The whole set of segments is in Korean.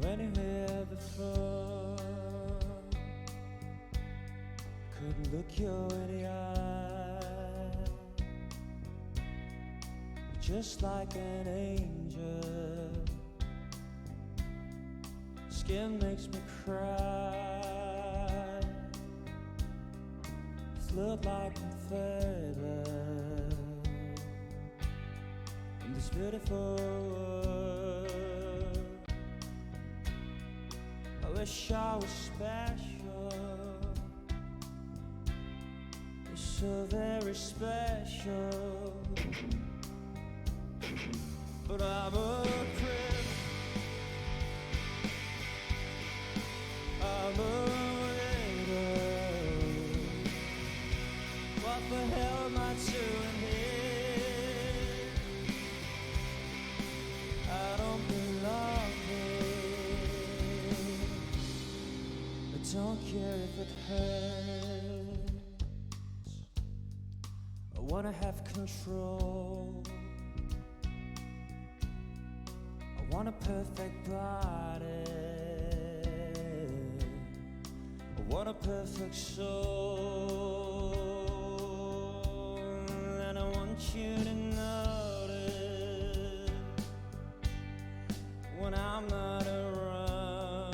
anywhere before. Couldn't look you in the eye, just like an angel. Skin makes me cry, float like a feather in this beautiful world. I wish I was special, you're so very special, but I'm a creep, I'm a widow. What the hell am I doing here? I don't belong here. I don't care if it hurts. I wanna have control. I want a perfect body. I want a perfect soul. And I want you to notice when I'm not around.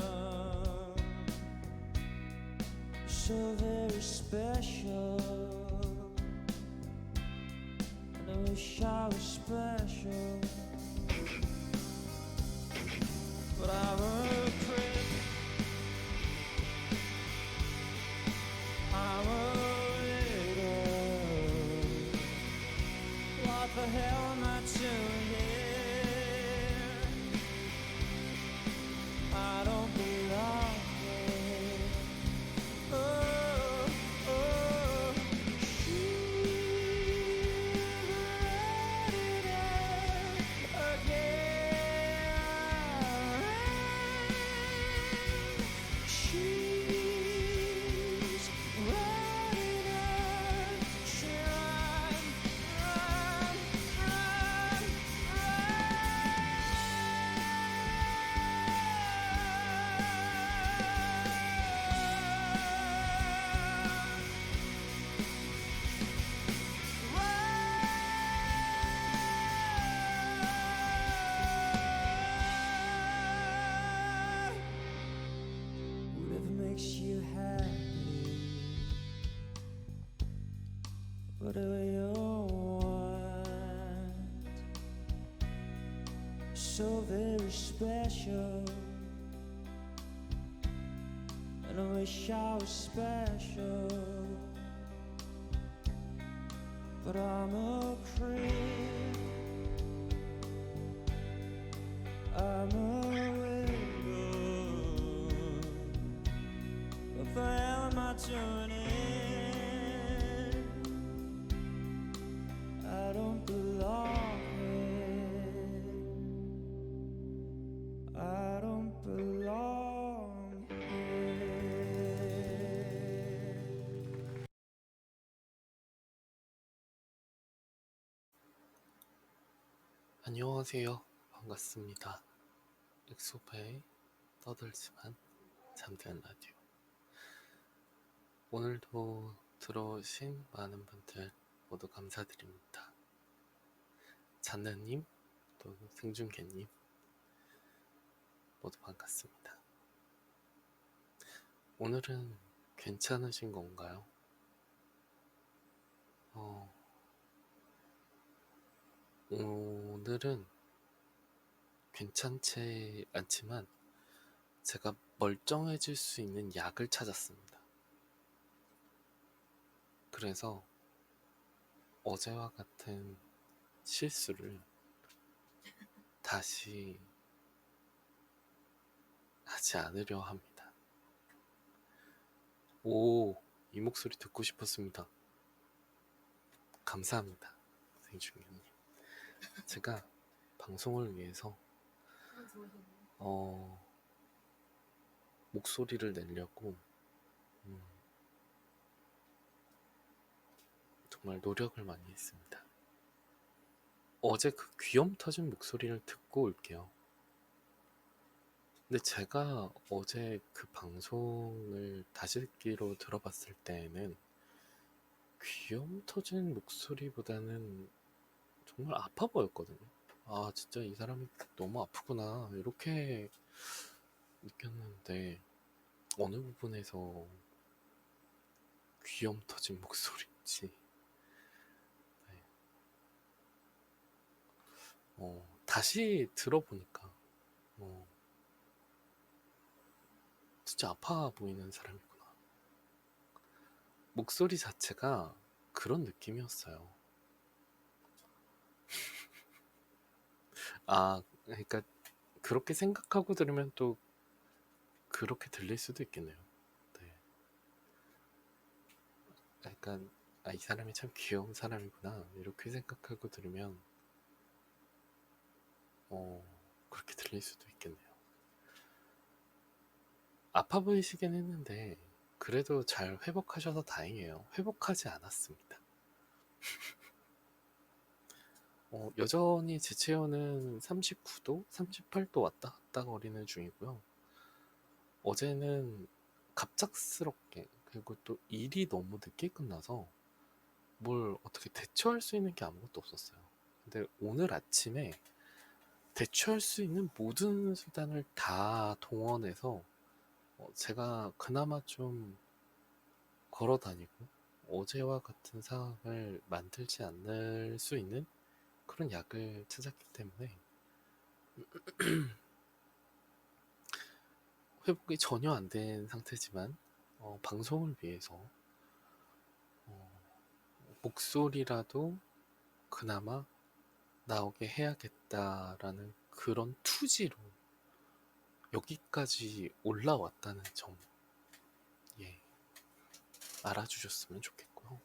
You're so very special, and I wish I was special, but I'm a creep, I'm a widow. What the hell am I doing here? I don't belong here. Oh, oh, she's ready now. She run, run, run, whatever makes you happy, whatever you want. So very special, and I wish I was special, but I'm a creep, I'm a widow. What the hell am I doing here? I don't belong here. I don't belong here. 안녕하세요. 반갑습니다. 엑소파의 떠들지만 잠든 라디오. 오늘도 들어오신 많은 분들 모두 감사드립니다. 잔나님, 또 승준개님 모두 반갑습니다. 오늘은 괜찮으신 건가요? 오늘은 괜찮지 않지만 제가 멀쩡해질 수 있는 약을 찾았습니다. 그래서 어제와 같은 실수를 다시 하지 않으려 합니다. 오, 이 목소리 듣고 싶었습니다. 감사합니다, 생중님. 제가 방송을 위해서 목소리를 내려고 정말 노력을 많이 했습니다. 어제 그 귀염 터진 목소리를 듣고 올게요. 근데 제가 어제 그 방송을 다시 듣기로 들어봤을 때에는 귀염 터진 목소리보다는 정말 아파 보였거든요. 아, 진짜 이 사람이 너무 아프구나. 이렇게 느꼈는데, 어느 부분에서 귀염 터진 목소리인지, 네. 다시 들어보니까, 어, 진짜 아파 보이는 사람이구나. 목소리 자체가 그런 느낌이었어요. 아, 그러니까 그렇게 생각하고 들으면 또 그렇게 들릴 수도 있겠네요. 네. 약간, 아, 이 사람이 참 귀여운 사람이구나. 이렇게 생각하고 들으면, 어, 그렇게 들릴 수도 있겠네요. 아파 보이시긴 했는데, 그래도 잘 회복하셔서 다행이에요. 회복하지 않았습니다. 여전히 제 체온은 39도, 38도 왔다 갔다 거리는 중이고요. 어제는 갑작스럽게, 그리고 또 일이 너무 늦게 끝나서 뭘 어떻게 대처할 수 있는 게 아무것도 없었어요. 근데 오늘 아침에 대처할 수 있는 모든 수단을 다 동원해서 제가 그나마 좀 걸어 다니고 어제와 같은 상황을 만들지 않을 수 있는 그런 약을 찾았기 때문에 회복이 전혀 안 된 상태지만 방송을 위해서 어, 목소리라도 그나마 나오게 해야겠다라는 그런 투지로 여기까지 올라왔다는 점, 예, 알아주셨으면 좋겠고요.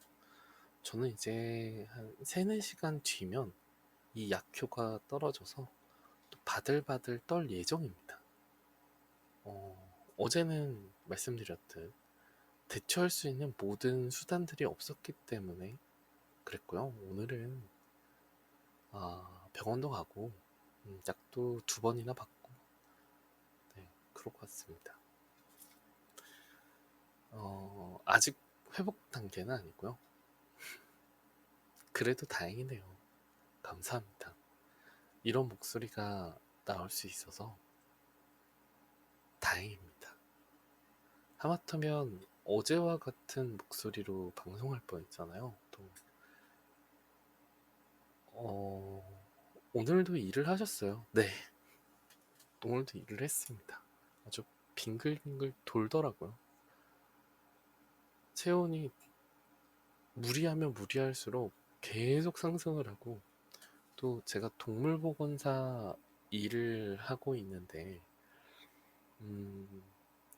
저는 이제 한 3, 4시간 뒤면 이 약효가 떨어져서 또 바들바들 떨 예정입니다. 어제는 말씀드렸듯 대처할 수 있는 모든 수단들이 없었기 때문에 그랬고요. 오늘은 병원도 가고 약도 2번이나 받고 네, 그럴 것 같습니다. 아직 회복 단계는 아니고요. 그래도 다행이네요. 감사합니다. 이런 목소리가 나올 수 있어서 다행입니다. 하마터면 어제와 같은 목소리로 방송할 뻔했잖아요. 또 오늘도 일을 하셨어요. 네, 오늘도 일을 했습니다. 아주 빙글빙글 돌더라고요. 체온이 무리하면 무리할수록 계속 상승을 하고 또 제가 동물보건사 일을 하고 있는데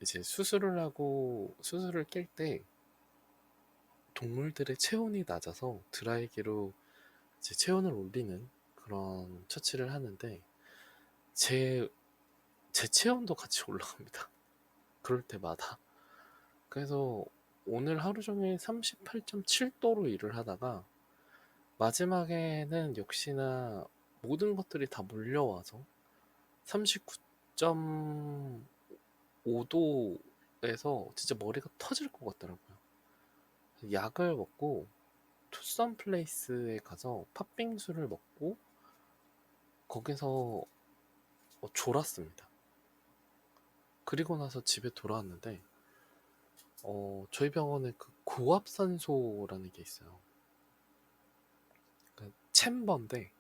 이제 수술을 하고 수술을 깰 때 동물들의 체온이 낮아서 드라이기로 이제 체온을 올리는 그런 처치를 하는데 제, 제 체온도 같이 올라갑니다. 그럴 때마다. 그래서 오늘 하루 종일 38.7도로 일을 하다가 마지막에는 역시나 모든 것들이 다 몰려와서 39.5도에서 진짜 머리가 터질 것 같더라고요. 약을 먹고 투썸 플레이스에 가서 팥빙수를 먹고 거기서 졸았습니다. 그리고 나서 집에 돌아왔는데 저희 병원에 그 고압산소라는 게 있어요. 그러니까 챔버인데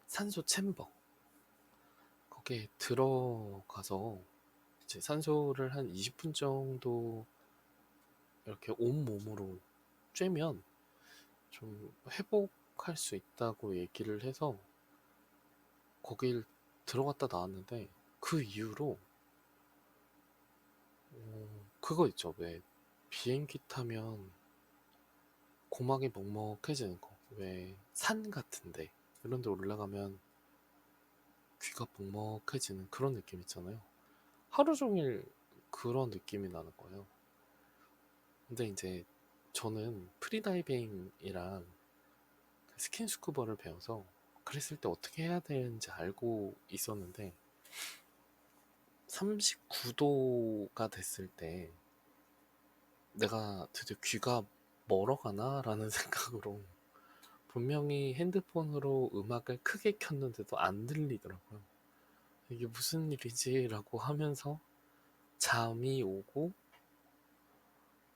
산소 챔버 거기에 들어가서 이제 산소를 한 20분 정도 이렇게 온몸으로 쬐면 좀 회복할 수 있다고 얘기를 해서 거길 들어갔다 나왔는데 그 이후로 그거 있죠. 왜 비행기 타면 고막이 먹먹해지는 거. 왜 산 같은데 이런 데 올라가면 귀가 먹먹해지는 그런 느낌 있잖아요. 하루 종일 그런 느낌이 나는 거예요. 근데 이제 저는 프리다이빙이랑 스킨스쿠버를 배워서 그랬을 때 어떻게 해야 되는지 알고 있었는데 39도가 됐을 때 내가 드디어 귀가 멀어가나라는 생각으로 분명히 핸드폰으로 음악을 크게 켰는데도 안 들리더라고요. 이게 무슨 일이지라고 하면서 잠이 오고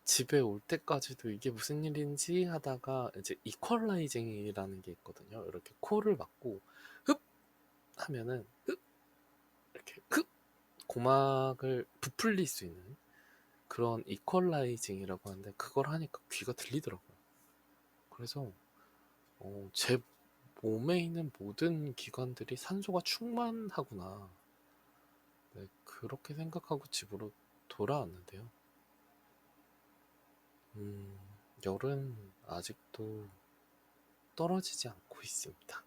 집에 올 때까지도 이게 무슨 일인지 하다가 이제 이퀄라이징이라는 게 있거든요. 이렇게 코를 막고 흡 하면은 흡 이렇게 흡 고막을 부풀릴 수 있는 그런 이퀄라이징이라고 하는데 그걸 하니까 귀가 들리더라고요. 그래서 제 몸에 있는 모든 기관들이 산소가 충만하구나. 네, 그렇게 생각하고 집으로 돌아왔는데요. 열은 아직도 떨어지지 않고 있습니다.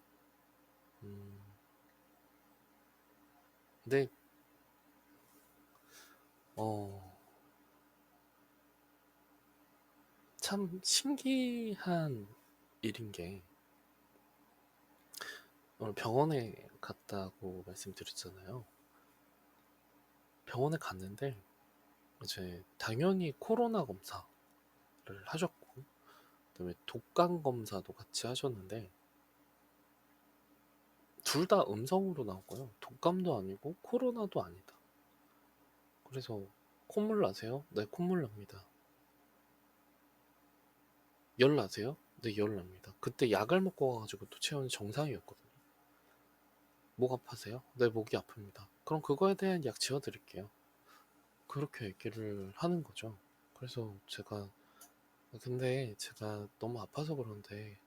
근데 참 신기한 일인 게 오늘 병원에 갔다고 말씀드렸잖아요. 병원에 갔는데 이제 당연히 코로나 검사를 하셨고 그다음에 독감 검사도 같이 하셨는데 둘 다 음성으로 나왔고요. 독감도 아니고 코로나도 아니다. 그래서 콧물 나세요? 네, 콧물 납니다. 열 나세요? 네, 열 납니다. 그때 약을 먹고 와가지고 또 체온이 정상이었거든요. 목 아파세요? 네, 목이 아픕니다. 그럼 그거에 대한 약 지어드릴게요. 그렇게 얘기를 하는 거죠. 그래서 근데 제가 너무 아파서 그런데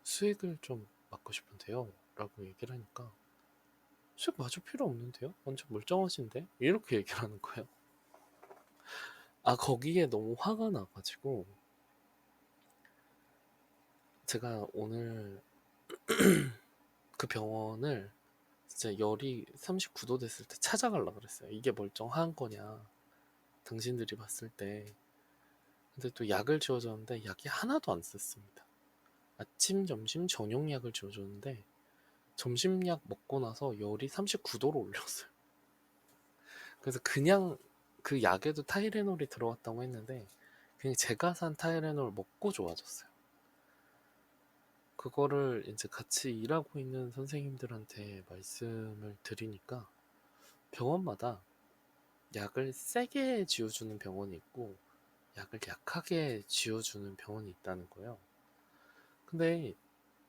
수액을 좀 맞고 싶은데요. 라고 얘기를 하니까 수액 맞을 필요 없는데요? 완전 멀쩡하신데? 이렇게 얘기를 하는 거예요. 아, 거기에 너무 화가 나가지고 제가 오늘 그 병원을 진짜 열이 39도 됐을 때 찾아가려고 그랬어요. 이게 멀쩡한 거냐. 당신들이 봤을 때. 근데 또 약을 지어줬는데 약이 하나도 안 썼습니다. 아침, 점심, 저녁 약을 지어줬는데 점심약 먹고 나서 열이 39도로 올렸어요. 그래서 그냥 그 약에도 타이레놀이 들어갔다고 했는데 그냥 제가 산 타이레놀 먹고 좋아졌어요. 그거를 이제 같이 일하고 있는 선생님들한테 말씀을 드리니까 병원마다 약을 세게 지어주는 병원이 있고 약을 약하게 지어주는 병원이 있다는 거예요. 근데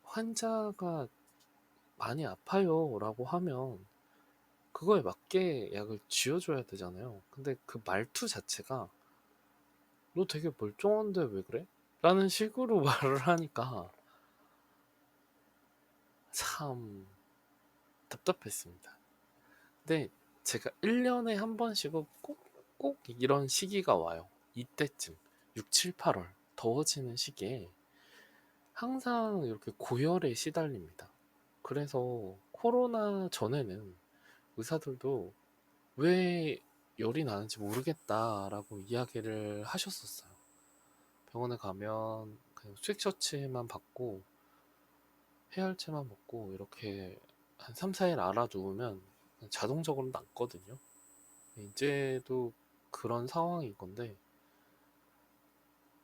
환자가 많이 아파요 라고 하면 그거에 맞게 약을 지어줘야 되잖아요. 근데 그 말투 자체가 너 되게 멀쩡한데 왜 그래? 라는 식으로 말을 하니까 참 답답했습니다. 근데 제가 1년에 한 번씩은 꼭 이런 시기가 와요. 이때쯤 6, 7, 8월 더워지는 시기에 항상 이렇게 고열에 시달립니다. 그래서 코로나 전에는 의사들도 왜 열이 나는지 모르겠다라고 이야기를 하셨었어요. 병원에 가면 그냥 수액 처치만 받고 해열제만 먹고 이렇게 한 3, 4일 알아두면 자동적으로 낫거든요. 이제도 그런 상황인 건데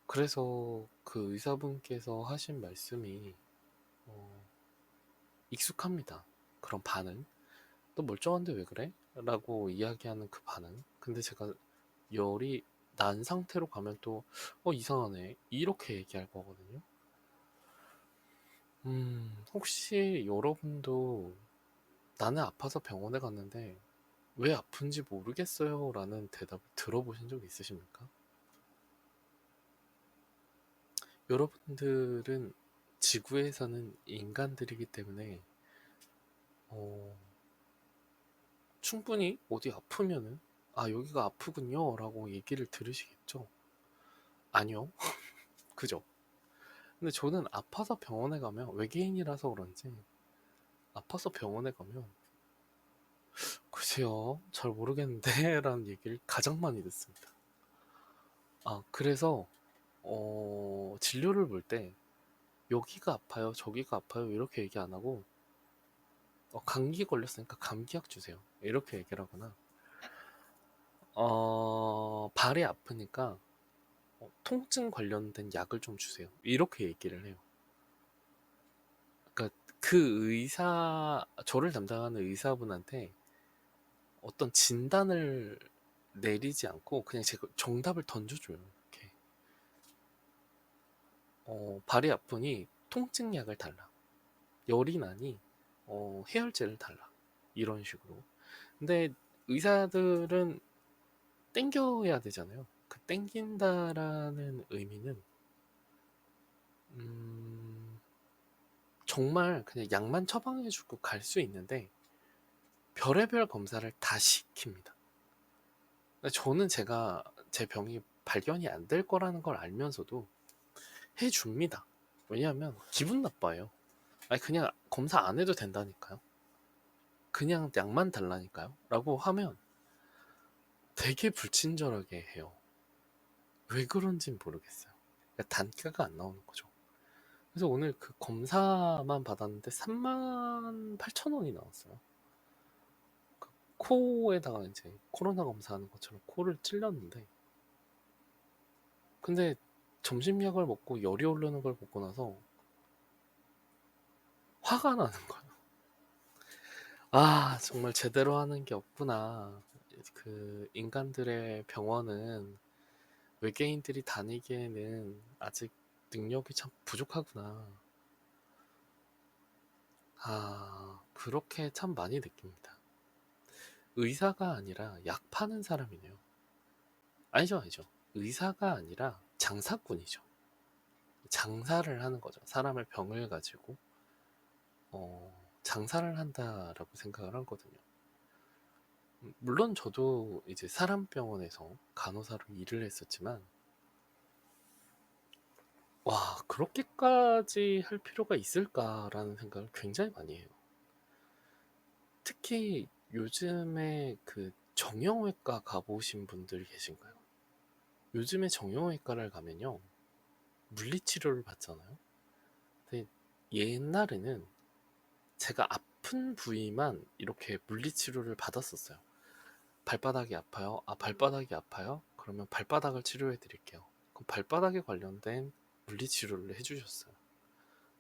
그래서 그 의사분께서 하신 말씀이 익숙합니다. 그런 반응. 너 멀쩡한데 왜 그래? 라고 이야기하는 그 반응. 근데 제가 열이 난 상태로 가면 또 이상하네 이렇게 얘기할 거거든요. 혹시 여러분도 나는 아파서 병원에 갔는데 왜 아픈지 모르겠어요 라는 대답을 들어보신 적 있으십니까? 여러분들은 지구에 사는 인간들이기 때문에 어, 충분히 어디 아프면은 아 여기가 아프군요 라고 얘기를 들으시겠죠? 아니요. 그죠? 근데 저는 아파서 병원에 가면 외계인이라서 그런지 아파서 병원에 가면 글쎄요 잘 모르겠는데 라는 얘기를 가장 많이 듣습니다. 아 그래서 진료를 볼 때 여기가 아파요 저기가 아파요 이렇게 얘기 안 하고 감기 걸렸으니까 감기약 주세요 이렇게 얘기를 하거나 발이 아프니까 통증 관련된 약을 좀 주세요. 이렇게 얘기를 해요. 그러니까 저를 담당하는 의사분한테 어떤 진단을 내리지 않고 그냥 제가 정답을 던져줘요. 이렇게. 발이 아프니 통증약을 달라. 열이 나니 해열제를 달라. 이런 식으로. 근데 의사들은 땡겨야 되잖아요. 그 땡긴다라는 의미는 정말 그냥 약만 처방해주고 갈 수 있는데 별의별 검사를 다 시킵니다. 저는 제가 제 병이 발견이 안 될 거라는 걸 알면서도 해줍니다. 왜냐하면 기분 나빠요. 아니 그냥 검사 안 해도 된다니까요. 그냥 약만 달라니까요. 라고 하면 되게 불친절하게 해요. 왜 그런진 모르겠어요. 그러니까 단가가 안 나오는 거죠. 그래서 오늘 그 검사만 받았는데 38,000원이 나왔어요. 그 코에다가 이제 코로나 검사하는 것처럼 코를 찔렀는데, 근데 점심약을 먹고 열이 오르는 걸 먹고 나서 화가 나는 거예요. 아, 정말 제대로 하는 게 없구나. 그 인간들의 병원은 외계인들이 다니기에는 아직 능력이 참 부족하구나. 아, 그렇게 참 많이 느낍니다. 의사가 아니라 약 파는 사람이네요. 아니죠, 아니죠. 의사가 아니라 장사꾼이죠. 장사를 하는 거죠. 사람을 병을 가지고 장사를 한다라고 생각을 하거든요. 물론 저도 이제 사람 병원에서 간호사로 일을 했었지만, 와, 그렇게까지 할 필요가 있을까라는 생각을 굉장히 많이 해요. 특히 요즘에 그 정형외과 가보신 분들 계신가요? 요즘에 정형외과를 가면요, 물리치료를 받잖아요. 근데 옛날에는 제가 아픈 부위만 이렇게 물리치료를 받았었어요. 발바닥이 아파요? 아, 발바닥이 아파요? 그러면 발바닥을 치료해 드릴게요. 그럼 발바닥에 관련된 물리치료를 해주셨어요.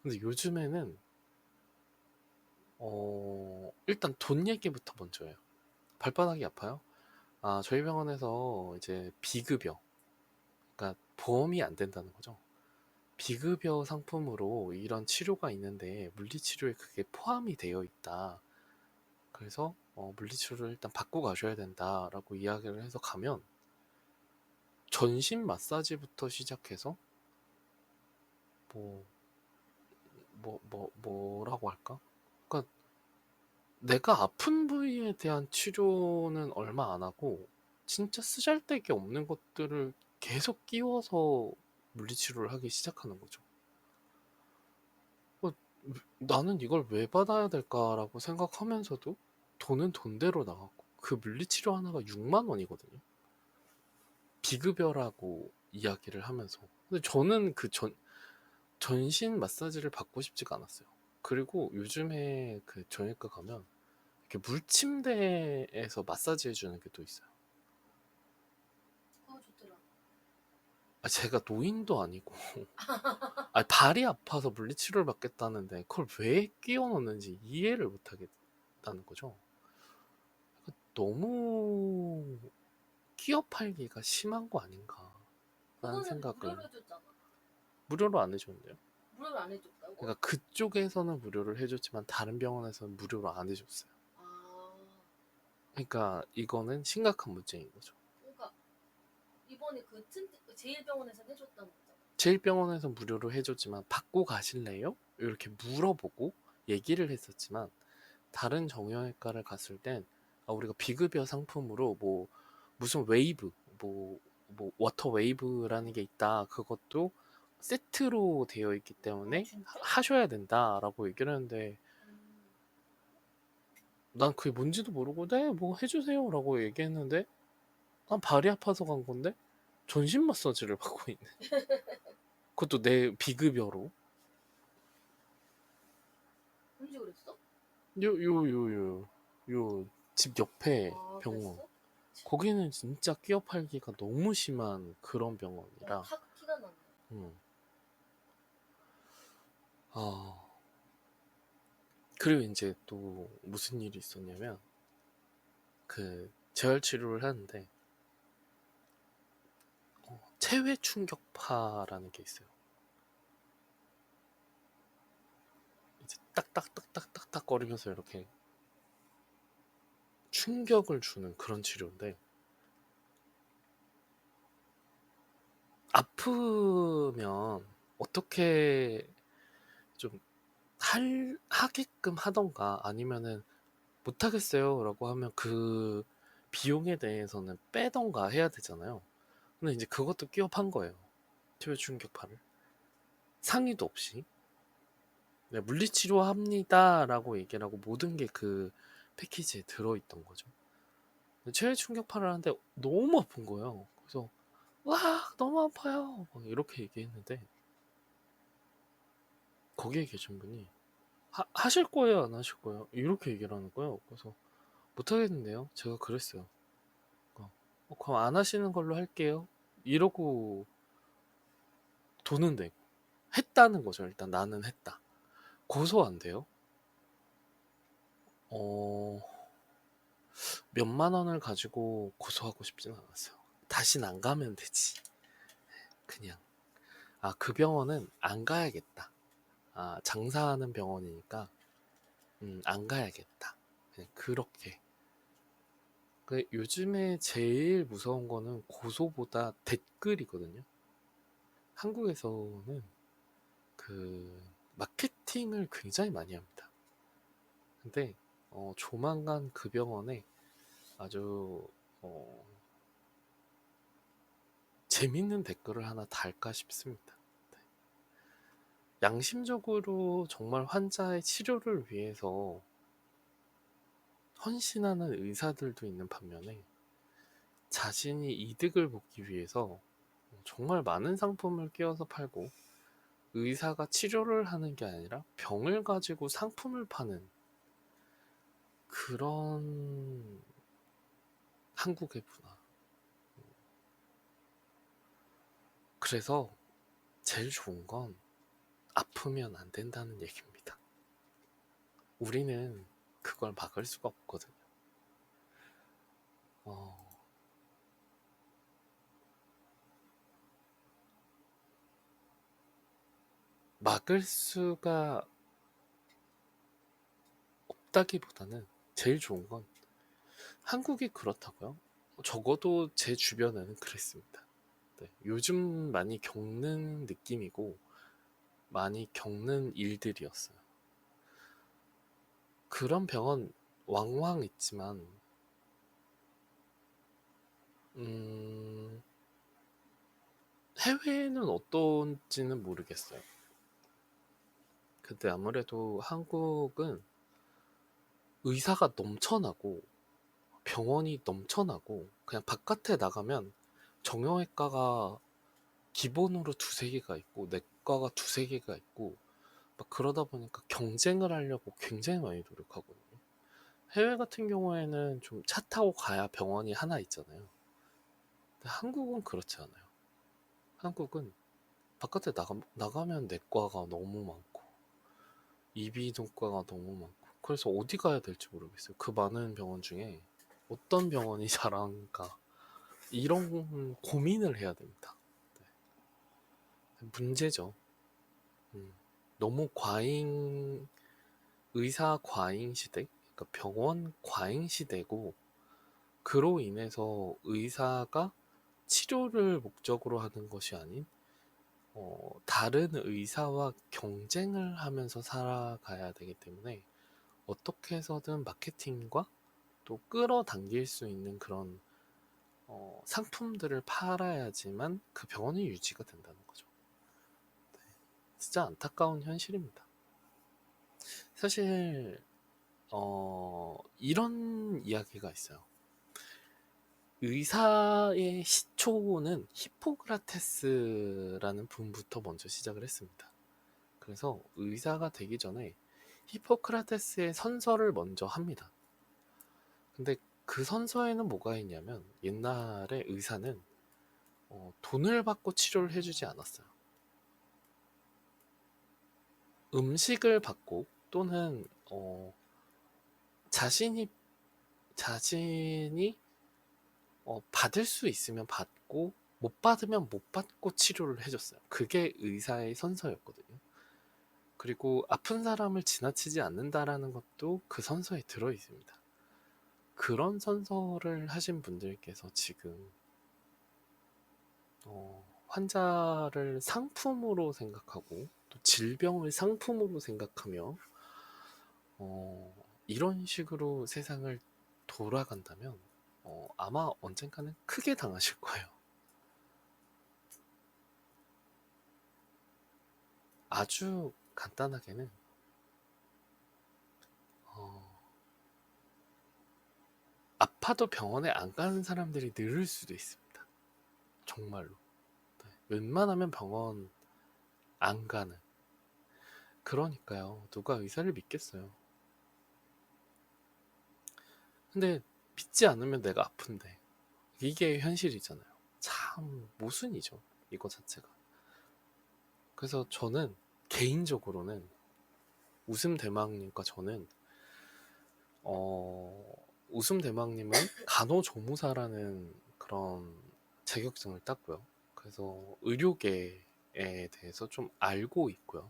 근데 요즘에는 일단 돈 얘기부터 먼저 해요. 발바닥이 아파요? 아, 저희 병원에서 이제 비급여, 그러니까 보험이 안 된다는 거죠. 비급여 상품으로 이런 치료가 있는데 물리치료에 그게 포함이 되어 있다. 그래서 물리치료를 일단 받고 가셔야 된다라고 이야기를 해서 가면 전신 마사지부터 시작해서 뭐, 뭐라고 할까? 그러니까 내가 아픈 부위에 대한 치료는 얼마 안 하고 진짜 쓰잘데기 없는 것들을 계속 끼워서 물리치료를 하기 시작하는 거죠. 어, 나는 이걸 왜 받아야 될까라고 생각하면서도 돈은 돈대로 나갔고 그 물리치료 하나가 6만 원이거든요. 비급여라고 이야기를 하면서. 근데 저는 그 전신 마사지를 받고 싶지가 않았어요. 그리고 요즘에 그 정형외과 가면 이렇게 물침대에서 마사지 해주는 게 또 있어요. 좋더라. 아, 제가 노인도 아니고 아, 발이 아파서 물리치료를 받겠다는데 그걸 왜 끼워 넣는지 이해를 못 하겠다는 거죠. 너무 끼어 팔기가 심한 거 아닌가 라는 그거는 생각을. 무료로 해줬잖아. 무료로 안 해줬는데요. 무료로 안 해줬다고? 그러니까 그쪽에서는 무료를 해줬지만 다른 병원에서는 무료로 안 해줬어요. 아, 그러니까 이거는 심각한 문제인 거죠. 그러니까 이번에 그 제일병원에서 해줬다는 거잖아. 제일병원에서 무료로 해줬지만 받고 가실래요? 이렇게 물어보고 얘기를 했었지만 다른 정형외과를 갔을 땐 우리가 비급여 상품으로 뭐 무슨 웨이브 뭐 워터 웨이브라는 게 있다. 그것도 세트로 되어 있기 때문에 진짜? 하셔야 된다라고 얘기를 했는데 음, 난 그게 뭔지도 모르고 네 뭐 해주세요라고 얘기했는데 난 발이 아파서 간 건데 전신 마사지를 받고 있네. 그것도 내 비급여로. 그런 식으로 했어? 요 집 옆에 병원. 그랬어? 거기는 진짜 끼어 팔기가 너무 심한 그런 병원이라. 티가 나네. 음. 아, 그리고 이제 또 무슨 일이 있었냐면 그 재활 치료를 하는데 체외 충격파라는 게 있어요. 이제 딱딱딱딱딱딱 거리면서 이렇게 충격을 주는 그런 치료인데, 아프면 어떻게 좀 하게끔 하던가 아니면은 못하겠어요 라고 하면 그 비용에 대해서는 빼던가 해야 되잖아요. 근데 이제 그것도 끼워 판 거예요. 체외 충격파를 상의도 없이. 네, 물리치료 합니다 라고 얘기를 하고 모든 게 그 패키지에 들어있던 거죠. 체외 충격파를 하는데 너무 아픈 거예요. 그래서 와 너무 아파요 막 이렇게 얘기했는데 거기에 계신 분이 하실 거예요 안 하실 거예요 이렇게 얘기를 하는 거예요. 그래서 못하겠는데요 제가 그랬어요. 그럼 안 하시는 걸로 할게요 이러고 돈은 내고 했다는 거죠. 일단 나는 했다. 고소 안 돼요? 몇만 원을 가지고 고소하고 싶진 않았어요. 다신 안 가면 되지. 그냥 그 병원은 안 가야겠다. 장사하는 병원이니까 안 가야겠다. 그냥 그렇게. 요즘에 제일 무서운 거는 고소보다 댓글이거든요. 한국에서는 그 마케팅을 굉장히 많이 합니다. 근데 조만간 그 병원에 아주 재밌는 댓글을 하나 달까 싶습니다. 네. 양심적으로 정말 환자의 치료를 위해서 헌신하는 의사들도 있는 반면에 자신이 이득을 보기 위해서 정말 많은 상품을 끼워서 팔고 의사가 치료를 하는 게 아니라 병을 가지고 상품을 파는 그런 한국의 문화. 그래서 제일 좋은 건 아프면 안 된다는 얘기입니다. 우리는 그걸 막을 수가 없거든요. 막을 수가 없다기보다는 제일 좋은 건 한국이 그렇다고요? 적어도 제 주변에는 그랬습니다. 네, 요즘 많이 겪는 느낌이고 많이 겪는 일들이었어요. 그런 병원 왕왕 있지만 해외에는 어떤지는 모르겠어요. 근데 아무래도 한국은 의사가 넘쳐나고 병원이 넘쳐나고 그냥 바깥에 나가면 정형외과가 기본으로 두세 개가 있고 내과가 두세 개가 있고 막 그러다 보니까 경쟁을 하려고 굉장히 많이 노력하거든요. 해외 같은 경우에는 좀 차 타고 가야 병원이 하나 있잖아요. 근데 한국은 그렇지 않아요. 한국은 바깥에 나가면 내과가 너무 많고 이비인후과가 너무 많고 그래서 어디 가야 될지 모르겠어요. 그 많은 병원 중에 어떤 병원이 잘하는가 이런 고민을 해야 됩니다. 네. 문제죠. 너무 의사 과잉 시대, 그러니까 병원 과잉 시대고 그로 인해서 의사가 치료를 목적으로 하는 것이 아닌 다른 의사와 경쟁을 하면서 살아가야 되기 때문에 어떻게 해서든 마케팅과 또 끌어당길 수 있는 그런 상품들을 팔아야지만 그 병원이 유지가 된다는 거죠. 네, 진짜 안타까운 현실입니다. 사실 이런 이야기가 있어요. 의사의 시초는 히포크라테스라는 분부터 먼저 시작을 했습니다. 그래서 의사가 되기 전에 히포크라테스의 선서를 먼저 합니다. 근데 그 선서에는 뭐가 있냐면 옛날에 의사는 돈을 받고 치료를 해주지 않았어요. 음식을 받고 또는 자신이 받을 수 있으면 받고 못 받으면 못 받고 치료를 해줬어요. 그게 의사의 선서였거든요. 그리고 아픈 사람을 지나치지 않는다라는 것도 그 선서에 들어 있습니다. 그런 선서를 하신 분들께서 지금 환자를 상품으로 생각하고 또 질병을 상품으로 생각하며 이런 식으로 세상을 돌아간다면 아마 언젠가는 크게 당하실 거예요. 아주 간단하게는 아파도 병원에 안 가는 사람들이 늘을 수도 있습니다. 정말로. 네, 웬만하면 병원 안 가는. 그러니까요. 누가 의사를 믿겠어요. 근데 믿지 않으면 내가 아픈데. 이게 현실이잖아요. 참 모순이죠. 이거 자체가. 그래서 저는 개인적으로는 웃음 대망님과 저는 웃음 대망님은 간호조무사라는 그런 자격증을 땄고요. 그래서 의료계에 대해서 좀 알고 있고요.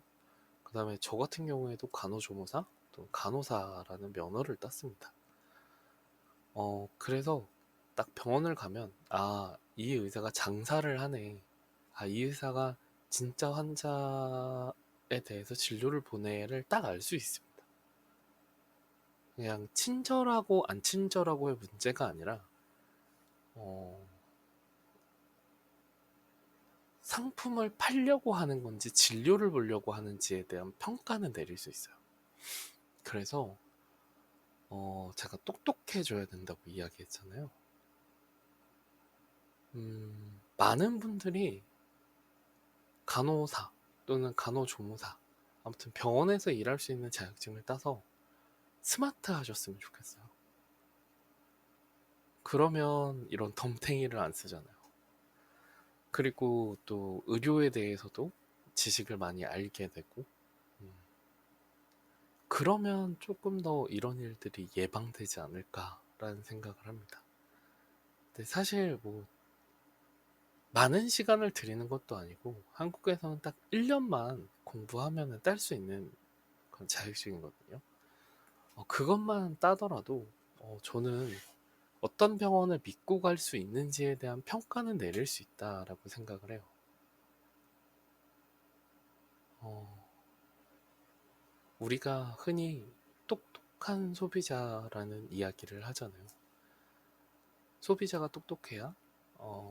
그 다음에 저 같은 경우에도 간호조무사, 또 간호사라는 면허를 땄습니다. 그래서 딱 병원을 가면 이 의사가 장사를 하네. 이 의사가 진짜 환자에 대해서 진료를 보내를 딱 알 수 있습니다. 그냥 친절하고 안 친절하고의 문제가 아니라 상품을 팔려고 하는 건지 진료를 보려고 하는지에 대한 평가는 내릴 수 있어요. 그래서 제가 똑똑해져야 된다고 이야기했잖아요. 많은 분들이 간호사 또는 간호조무사, 아무튼 병원에서 일할 수 있는 자격증을 따서 스마트 하셨으면 좋겠어요. 그러면 이런 덤탱이를 안 쓰잖아요. 그리고 또 의료에 대해서도 지식을 많이 알게 되고, 그러면 조금 더 이런 일들이 예방되지 않을까라는 생각을 합니다. 근데 사실 뭐 많은 시간을 들이는 것도 아니고 한국에서는 딱 1년만 공부하면 딸 수 있는 그런 자격증이거든요. 그것만 따더라도 저는 어떤 병원을 믿고 갈 수 있는지에 대한 평가는 내릴 수 있다라고 생각을 해요. 우리가 흔히 똑똑한 소비자라는 이야기를 하잖아요. 소비자가 똑똑해야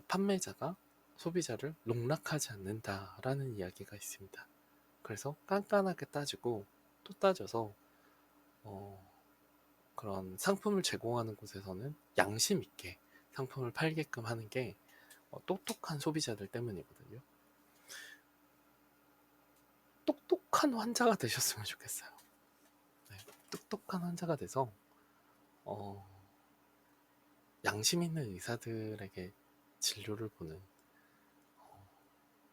판매자가 소비자를 농락하지 않는다라는 이야기가 있습니다. 그래서 깐깐하게 따지고 또 따져서 그런 상품을 제공하는 곳에서는 양심 있게 상품을 팔게끔 하는 게 똑똑한 소비자들 때문이거든요. 똑똑한 환자가 되셨으면 좋겠어요. 네, 똑똑한 환자가 돼서 양심 있는 의사들에게 진료를 보는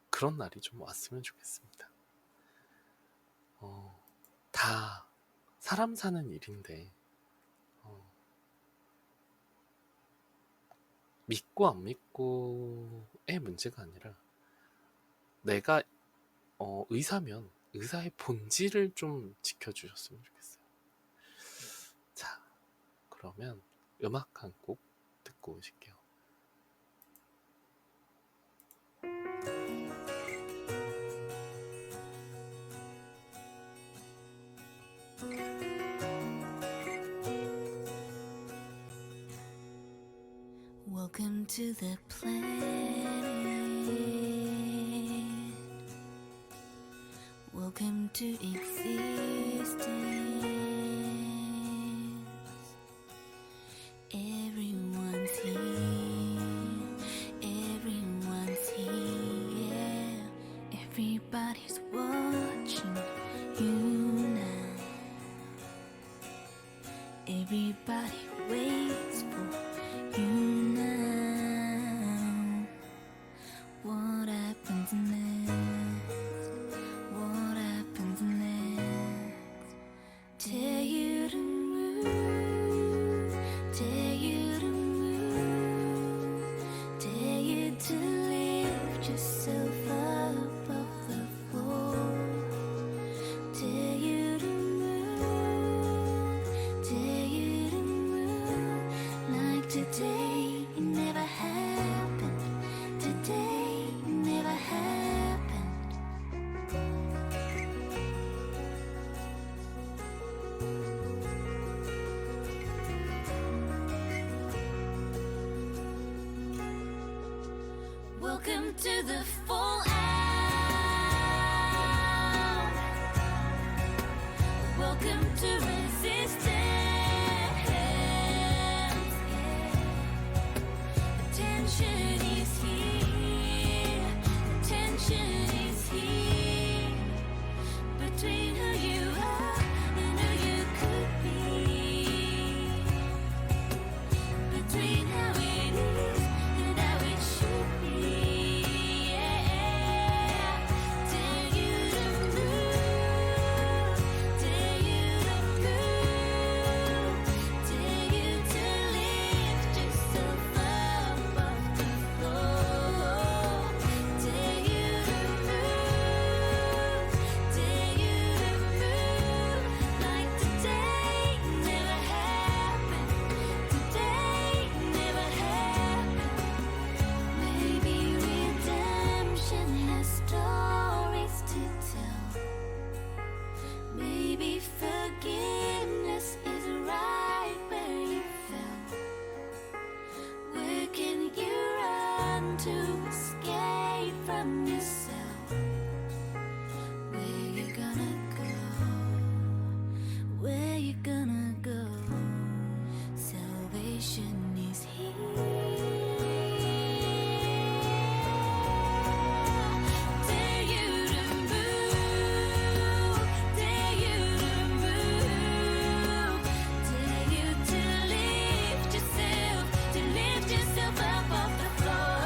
그런 날이 좀 왔으면 좋겠습니다. 다 사람 사는 일인데 믿고 안 믿고의 문제가 아니라 내가 의사면 의사의 본질을 좀 지켜주셨으면 좋겠어요. 자, 그러면 음악 한 곡 듣고 오실게요. Welcome to the planet. Welcome to existence. Everyone's here. Everyone's here. Everybody's watching you now. Everybody waits for you now. What happens next? What happens next? Tell you to move, tell you to move, tell you to lift yourself up off the floor. Tell you to move, tell you to move, like today it never happened, today it never happened. Welcome to the full hour. Welcome to resistance. The tension is here. The tension is here. Between who you are and who you could be. Between how it is and how it should be. Yeah. Tell you to move. Tell you to move. Tell you to lift yourself up off the floor. Tell you to move. Tell you to move. Like today never happened. Today never happened. Maybe redemption has stories to tell. Maybe forgiveness is right where you fell. Where can you run to escape from yourself? Where you gonna go? Where you gonna go? Salvation is here. Dare you to move. Dare you to move. Dare you to lift yourself up off the floor.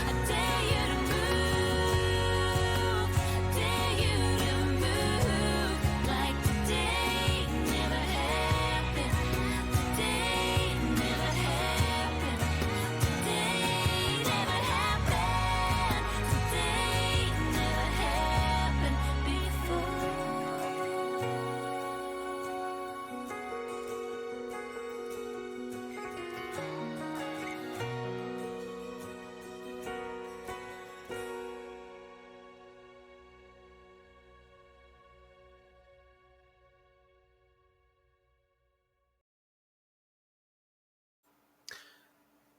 I dare you to move. Dare you to move. Like today never happened. Today never happened. Today never happened. Today never happened before.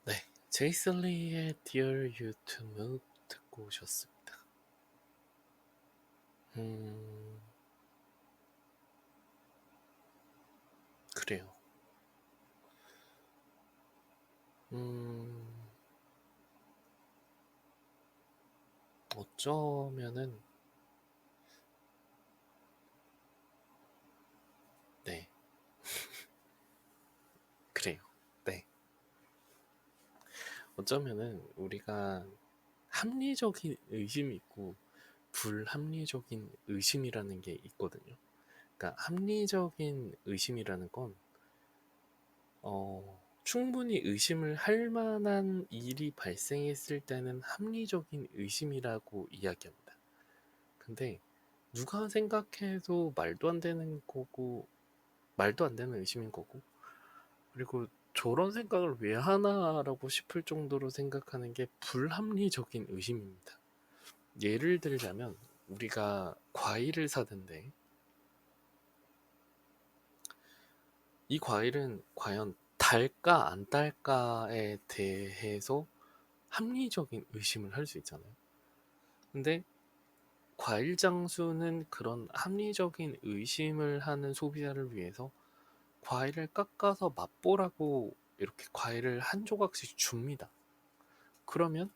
네, 제이슨 리의 Dear You to Move 듣고 오셨습니다. 그래요. 어쩌면은 네. 그래요. 네. 어쩌면은 우리가 합리적인 의심이 있고 불합리적인 의심이라는 게 있거든요. 그러니까 합리적인 의심이라는 건 충분히 의심을 할 만한 일이 발생했을 때는 합리적인 의심이라고 이야기합니다. 근데 누가 생각해도 말도 안 되는 거고 말도 안 되는 의심인 거고 그리고 저런 생각을 왜 하나라고 싶을 정도로 생각하는 게 불합리적인 의심입니다. 예를 들자면 우리가 과일을 사는데 이 과일은 과연 달까 안 달까에 대해서 합리적인 의심을 할 수 있잖아요. 근데 과일 장수는 그런 합리적인 의심을 하는 소비자를 위해서 과일을 깎아서 맛보라고 이렇게 과일을 한 조각씩 줍니다. 그러면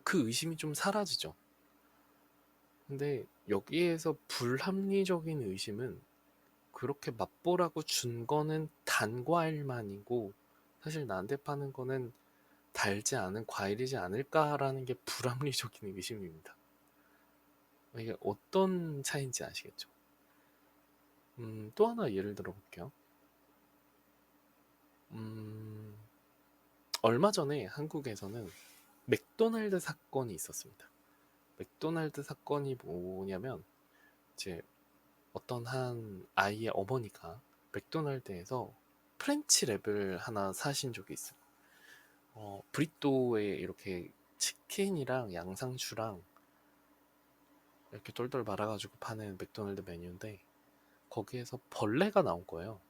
그 의심이 좀 사라지죠. 근데 여기에서 불합리적인 의심은 그렇게 맛보라고 준 거는 단 과일만이고 사실 나한테 파는 거는 달지 않은 과일이지 않을까라는 게 불합리적인 의심입니다. 이게 어떤 차이인지 아시겠죠? 또 하나 예를 들어 볼게요. 얼마 전에 한국에서는 맥도날드 사건이 있었습니다. 맥도날드 사건이 뭐냐면 이제 어떤 한 아이의 어머니가 맥도날드에서 프렌치 랩을 하나 사신 적이 있어요. 브리또에 이렇게 치킨이랑 양상추랑 이렇게 똘똘 말아가지고 파는 맥도날드 메뉴인데 거기에서 벌레가 나온 거예요.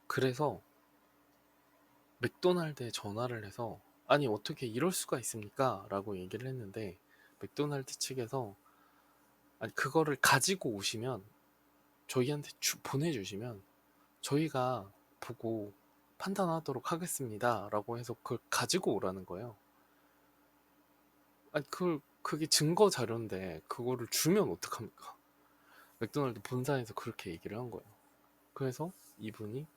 그래서 맥도날드에 전화를 해서 아니 어떻게 이럴 수가 있습니까? 라고 얘기를 했는데 맥도날드 측에서 아니 그거를 가지고 오시면 저희한테 보내주시면 저희가 보고 판단하도록 하겠습니다 라고 해서 그걸 가지고 오라는 거예요. 아니 그게 증거 자료인데 그거를 주면 어떡합니까? 맥도날드 본사에서 그렇게 얘기를 한 거예요. 그래서 이분이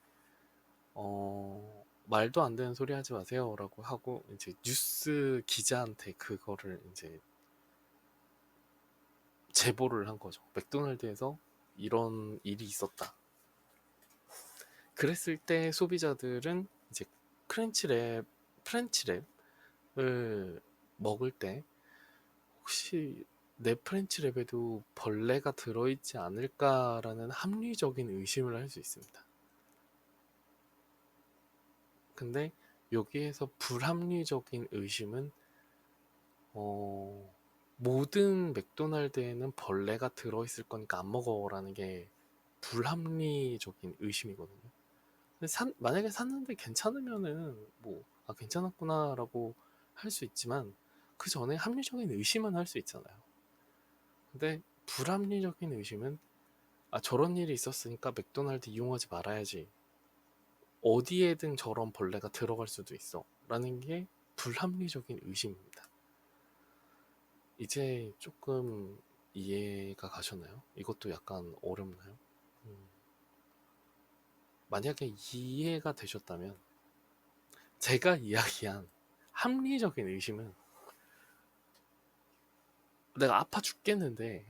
말도 안 되는 소리 하지 마세요 라고 하고 이제 뉴스 기자한테 그거를 이제 제보를 한 거죠. 맥도날드에서 이런 일이 있었다. 그랬을 때 소비자들은 이제 프렌치랩을 먹을 때 혹시 내 프렌치랩에도 벌레가 들어있지 않을까라는 합리적인 의심을 할 수 있습니다. 근데 여기에서 불합리적인 의심은 모든 맥도날드에는 벌레가 들어있을 거니까 안 먹어라는 게 불합리적인 의심이거든요. 근데 만약에 샀는데 괜찮으면은 괜찮았구나라고 할 수 있지만 그 전에 합리적인 의심은 할 수 있잖아요. 근데 불합리적인 의심은 저런 일이 있었으니까 맥도날드 이용하지 말아야지. 어디에든 저런 벌레가 들어갈 수도 있어. 라는 게 불합리적인 의심입니다. 이제 조금 이해가 가셨나요? 이것도 약간 어렵나요? 만약에 이해가 되셨다면 제가 이야기한 합리적인 의심은 내가 아파 죽겠는데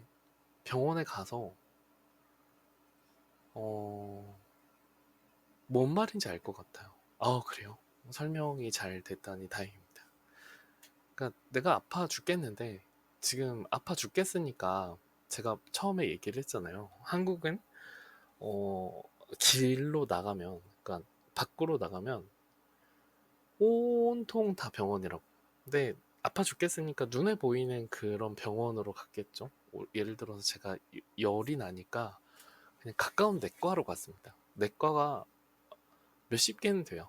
병원에 가서 뭔 말인지 알 것 같아요. 그래요? 설명이 잘 됐다니 다행입니다. 그러니까 내가 아파 죽겠는데 지금 아파 죽겠으니까 제가 처음에 얘기를 했잖아요. 한국은 길로 나가면 그러니까 밖으로 나가면 온통 다 병원이라고. 근데 아파 죽겠으니까 눈에 보이는 그런 병원으로 갔겠죠. 예를 들어서 제가 열이 나니까 그냥 가까운 내과로 갔습니다. 내과가 몇십 개는 돼요.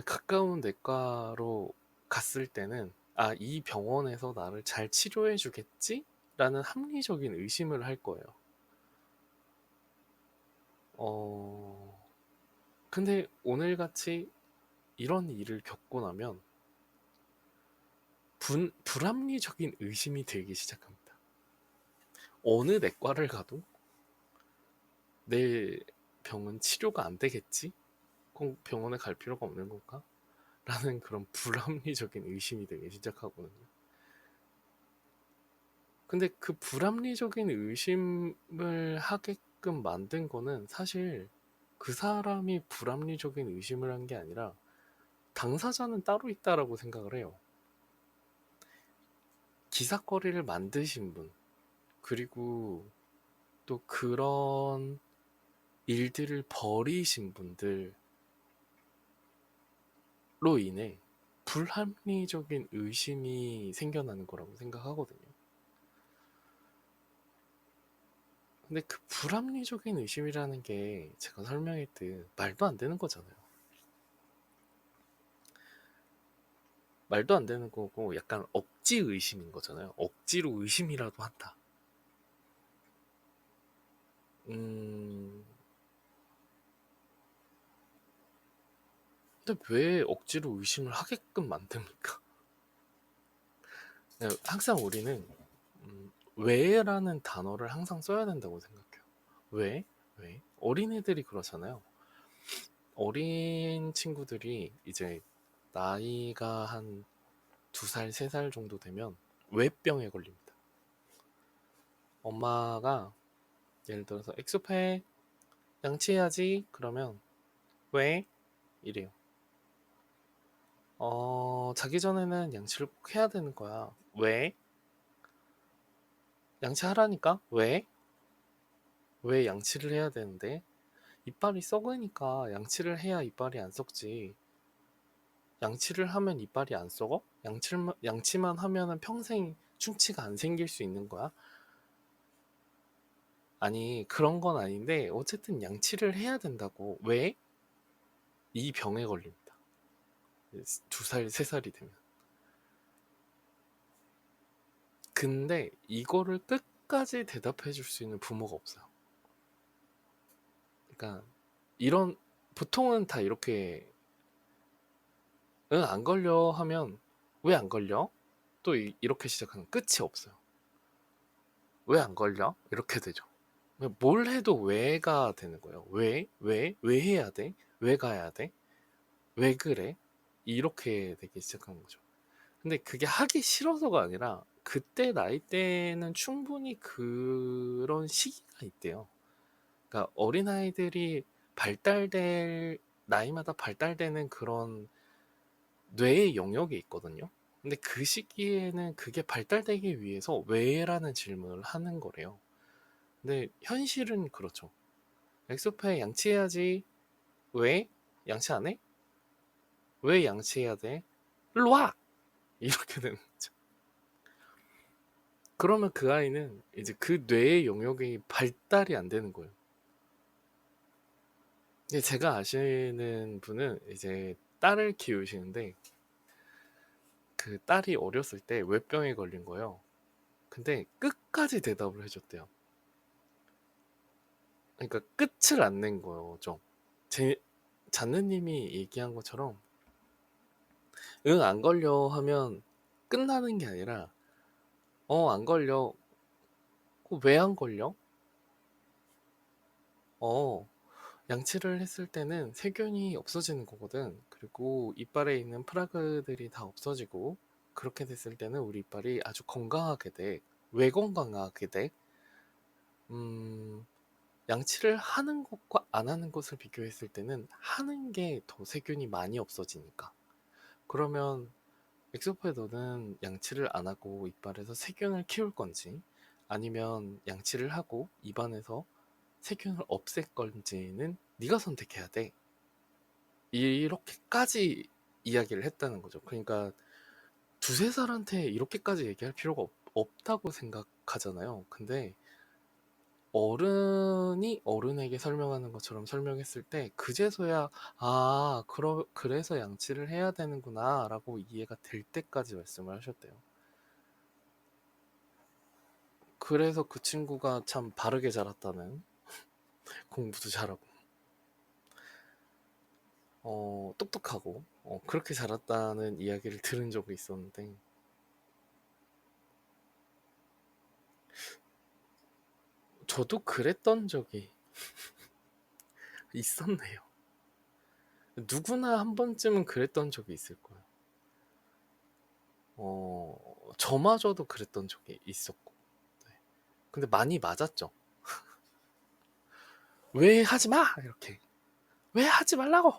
가까운 내과로 갔을 때는 이 병원에서 나를 잘 치료해 주겠지? 라는 합리적인 의심을 할 거예요. 근데 오늘같이 이런 일을 겪고 나면 불합리적인 의심이 들기 시작합니다. 어느 내과를 가도 내 병은 치료가 안 되겠지? 꼭 병원에 갈 필요가 없는 건가? 라는 그런 불합리적인 의심이 되기 시작하거든요. 근데 그 불합리적인 의심을 하게끔 만든 거는 사실 그 사람이 불합리적인 의심을 한 게 아니라 당사자는 따로 있다라고 생각을 해요. 기사거리를 만드신 분, 그리고 또 그런 일들을 벌이신 분들로 인해 불합리적인 의심이 생겨나는 거라고 생각하거든요. 근데 그 불합리적인 의심이라는 게 제가 설명했듯 말도 안 되는 거잖아요. 말도 안 되는 거고 약간 억지 의심인 거잖아요. 억지로 의심이라도 한다. 근데 왜 억지로 의심을 하게끔 만듭니까? 네, 항상 우리는 왜라는 단어를 항상 써야 된다고 생각해요. 왜? 왜? 어린애들이 그러잖아요. 어린 친구들이 이제 나이가 한 2살, 3살 정도 되면 왜병에 걸립니다. 엄마가 예를 들어서 엑소패 양치해야지 그러면 왜? 이래요. 자기 전에는 양치를 꼭 해야 되는 거야. 왜? 양치하라니까? 왜? 왜 양치를 해야 되는데? 이빨이 썩으니까 양치를 해야 이빨이 안 썩지. 양치를 하면 이빨이 안 썩어? 양치만 하면은 평생 충치가 안 생길 수 있는 거야? 아니, 그런 건 아닌데, 어쨌든 양치를 해야 된다고. 왜? 이 병에 걸립니다. 2살, 3살이 되면. 근데 이거를 끝까지 대답해 줄 수 있는 부모가 없어요. 그러니까, 보통은 다 이렇게, 응, 안 걸려 하면, 왜 안 걸려? 또 이렇게 시작하는 끝이 없어요. 왜 안 걸려? 이렇게 되죠. 뭘 해도 왜가 되는 거예요. 왜? 왜? 왜 해야 돼? 왜 가야 돼? 왜 그래? 이렇게 되기 시작한 거죠. 근데 그게 하기 싫어서가 아니라 그때 나이 때는 충분히 그런 시기가 있대요. 그러니까 어린아이들이 발달될 나이마다 발달되는 그런 뇌의 영역이 있거든요. 근데 그 시기에는 그게 발달되기 위해서 왜라는 질문을 하는 거래요. 근데 현실은 그렇죠. 엑소파에 양치해야지. 왜? 양치 안 해? 왜 양치해야 돼? 일로 와! 이렇게 되는 거죠. 그러면 그 아이는 이제 그 뇌의 영역이 발달이 안 되는 거예요. 근데 제가 아시는 분은 이제 딸을 키우시는데 그 딸이 어렸을 때 외병에 걸린 거예요. 근데 끝까지 대답을 해줬대요. 그러니까 끝을 안 낸 거죠. 제 자느님이 얘기한 것처럼 응, 안 걸려 하면 끝나는 게 아니라 안 걸려. 왜 안 걸려? 어, 양치를 했을 때는 세균이 없어지는 거거든. 그리고 이빨에 있는 프라그들이 다 없어지고 그렇게 됐을 때는 우리 이빨이 아주 건강하게 돼. 왜 건강하게 돼? 음, 양치를 하는 것과 안 하는 것을 비교했을 때는 하는 게 더 세균이 많이 없어지니까. 그러면 엑소파에 너는 양치를 안 하고 이빨에서 세균을 키울 건지 아니면 양치를 하고 입안에서 세균을 없앨 건지는 네가 선택해야 돼. 이렇게까지 이야기를 했다는 거죠. 그러니까 2~3살한테 이렇게까지 얘기할 필요가 없다고 생각하잖아요. 근데 어른이 어른에게 설명하는 것처럼 설명했을 때 그제서야 그래서 양치를 해야 되는구나 라고 이해가 될 때까지 말씀을 하셨대요. 그래서 그 친구가 참 바르게 자랐다는 공부도 잘하고 똑똑하고 그렇게 자랐다는 이야기를 들은 적이 있었는데 저도 그랬던 적이 있었네요. 누구나 한 번쯤은 그랬던 적이 있을 거예요. 저마저도 그랬던 적이 있었고. 네. 근데 많이 맞았죠. 왜 하지 마! 이렇게. 왜 하지 말라고!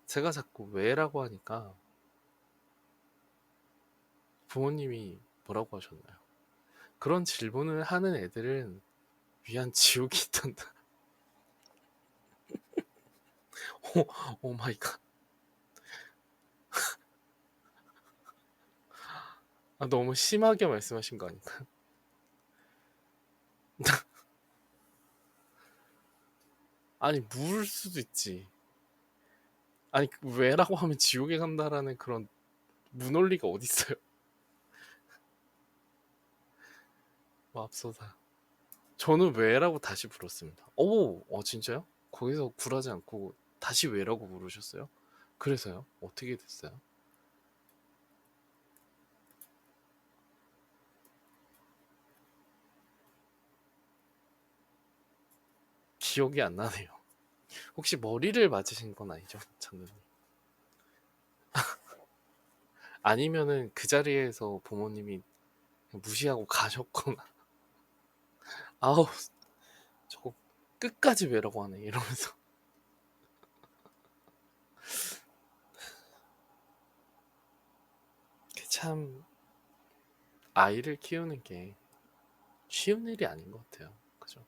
제가 자꾸 왜라고 하니까 부모님이 뭐라고 하셨나요? 그런 질문을 하는 애들은 위한 지옥이 있단다. 오 마이 갓. 너무 심하게 말씀하신 거 아닐까요? 아니, 물을 수도 있지. 아니, 왜라고 하면 지옥에 간다라는 그런 무논리가 어딨어요? 맙소사. 저는 왜라고 다시 물었습니다. 진짜요? 거기서 굴하지 않고 다시 왜라고 물으셨어요? 그래서요? 어떻게 됐어요? 기억이 안 나네요. 혹시 머리를 맞으신 건 아니죠, 장르님? 아니면은 그 자리에서 부모님이 그냥 무시하고 가셨거나 아우 저거 끝까지 왜라고 하네 이러면서. 참 아이를 키우는 게 쉬운 일이 아닌 것 같아요. 그죠?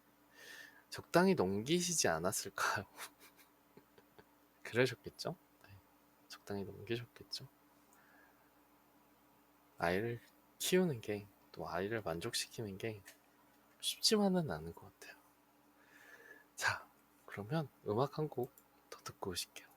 적당히 넘기시지 않았을까요? 그러셨겠죠? 네, 적당히 넘기셨겠죠? 아이를 키우는 게, 또 아이를 만족시키는 게 쉽지만은 않은 것 같아요. 자, 그러면 음악 한 곡 더 듣고 오실게요.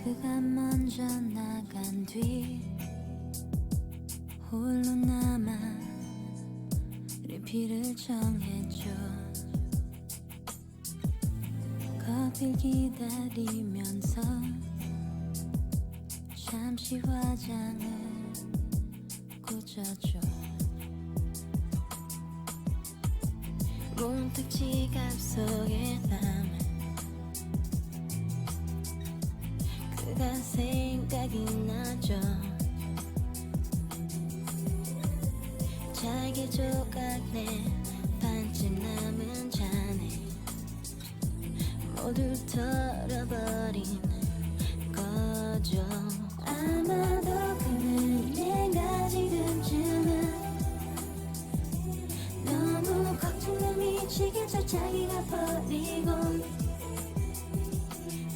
그가 먼저 나간 뒤 홀로 남아 리필을 정했죠. 커피를 기다리면서 잠시 화장을 고쳤죠. 문득 지갑 속에 담은 그가 생각이 나죠. 잘게 조각낸 반쯤 남은 잔에 모두 털어버린 거죠. 아마도 그는 내가 지금쯤은 너무 걱정에 미치겠죠. 자기가 버리고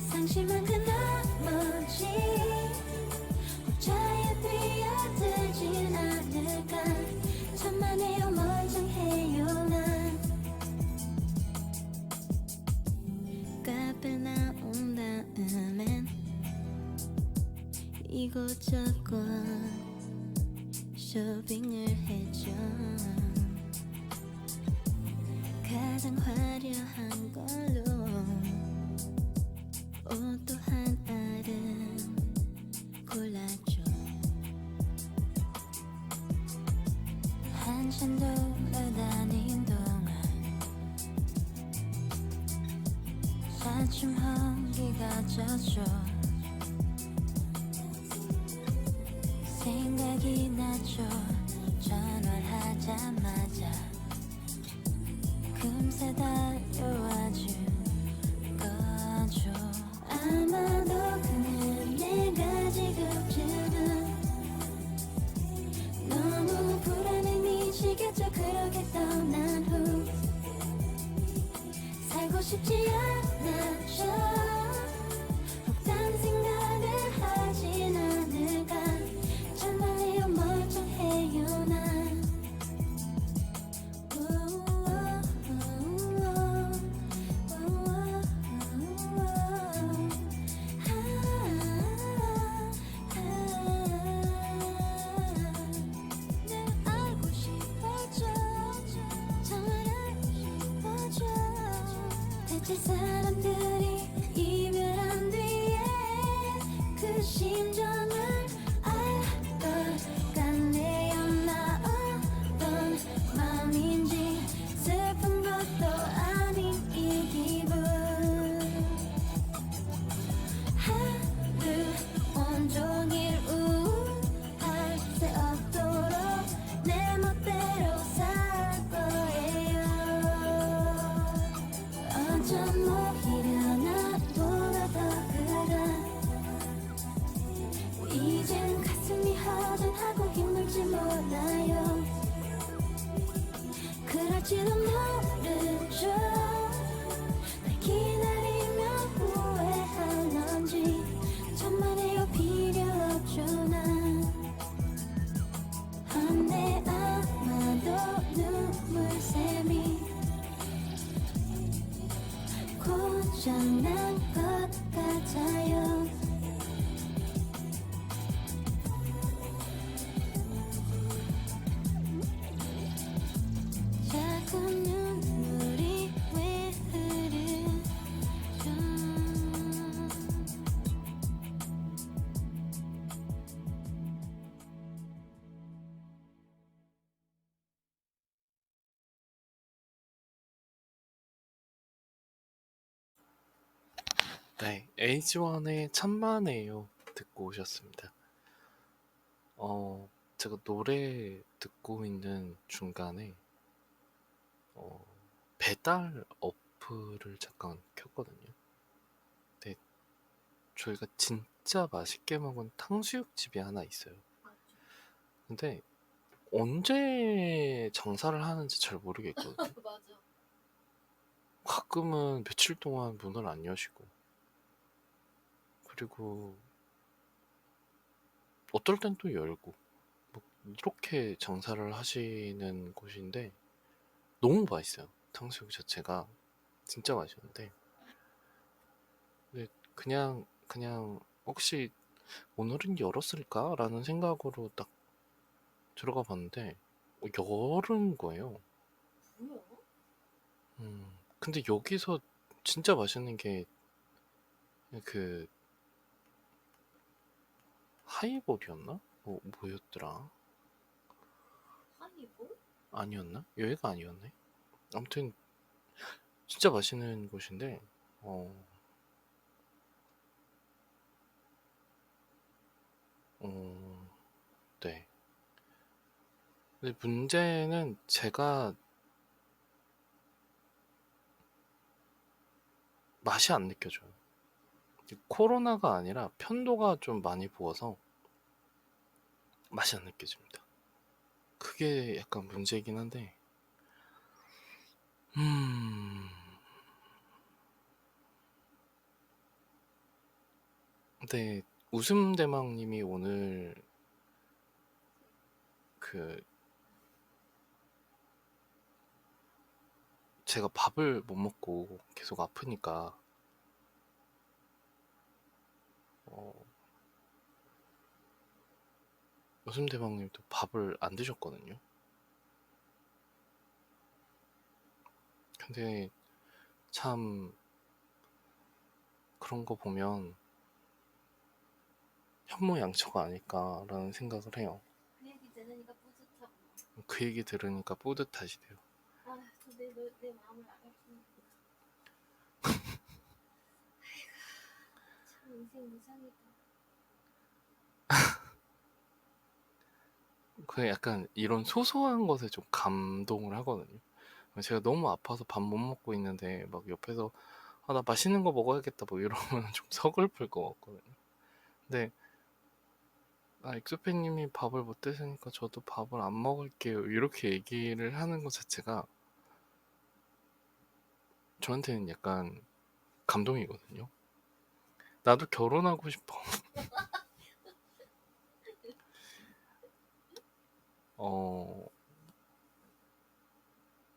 상심한 그 나머지 자유에 뛰어들진 않을까. 천만에요 멀쩡해요 난. 카페 나온 다음엔 이곳저곳 쇼핑을 했죠. 가장 화려한 걸로 옷도 한 알은 골랐죠. 한참 돌아다닌 동안 차츰 허기가 졌죠. 생각이 나죠. 전화를 하자마자 금세 달려와준 거죠. 아마도 그는 내가 지금쯤은 너무 불안해 미치겠죠. 그렇게 떠난 후 살고 싶지 않았죠. 혹다른 생각을 하진 않을까. 정말요 멀쩡해요 난. 알고 싶어져. 정말 알고 싶어져. 대체 사람들이 이별한 뒤에 그 심정을 알 것 같네요. 나 어떤 마음인지 슬픈 것도 아닌 이 기분. 하루 온종일 우울할 새 없도록 내 멋대로 살 거예요. 어쩜 오히려 나보다 더 그가 이젠 가슴이 허전하고 힘들지 몰라요. 그럴지도 모르죠. 날 기다리며 후회하는지 천만에요 필요 없죠 난. 헌데 아마도 눈물샘이 고장난 것 같아요. 네, H1의 천만에요 듣고 오셨습니다. 제가 노래 듣고 있는 중간에 배달 어플을 잠깐 켰거든요. 근데 저희가 진짜 맛있게 먹은 탕수육집이 하나 있어요. 맞죠. 근데 언제 장사를 하는지 잘 모르겠거든요. 맞아. 가끔은 며칠 동안 문을 안 여시고, 그리고 어떨 땐 또 열고, 뭐 이렇게 장사를 하시는 곳인데 너무 맛있어요. 탕수육 자체가 진짜 맛있는데, 근데 그냥 혹시 오늘은 열었을까라는 생각으로 딱 들어가 봤는데 열은 거예요. 뭐야? 근데 여기서 진짜 맛있는 게 그 하이볼이었나? 뭐였더라? 하이볼? 아니었나? 여기가 아니었네. 아무튼 진짜 맛있는 곳인데 어, 네. 근데 문제는 제가 맛이 안 느껴져요. 코로나가 아니라 편도가 좀 많이 부어서 맛이 안 느껴집니다. 그게 약간 문제이긴 한데, 음, 근데 웃음대망님이 오늘 그 제가 밥을 못 먹고 계속 아프니까 어, 웃음대망님도 밥을 안 드셨거든요. 근데 참 그런 거 보면 현모양처가 아닐까라는 생각을 해요. 그 얘기 들으니까 뿌듯하고. 그 얘기 들으니까 뿌듯하시대요. 아, 내 마음을 알아주는. 참 인생 무상이다. 그 약간 이런 소소한 것에 좀 감동을 하거든요. 제가 너무 아파서 밥 못 먹고 있는데 막 옆에서 나 맛있는 거 먹어야겠다 뭐 이러면 좀 서글플 것 같거든요. 근데 엑소팬님이 밥을 못 드시니까 저도 밥을 안 먹을게요 이렇게 얘기를 하는 것 자체가 저한테는 약간 감동이거든요. 나도 결혼하고 싶어.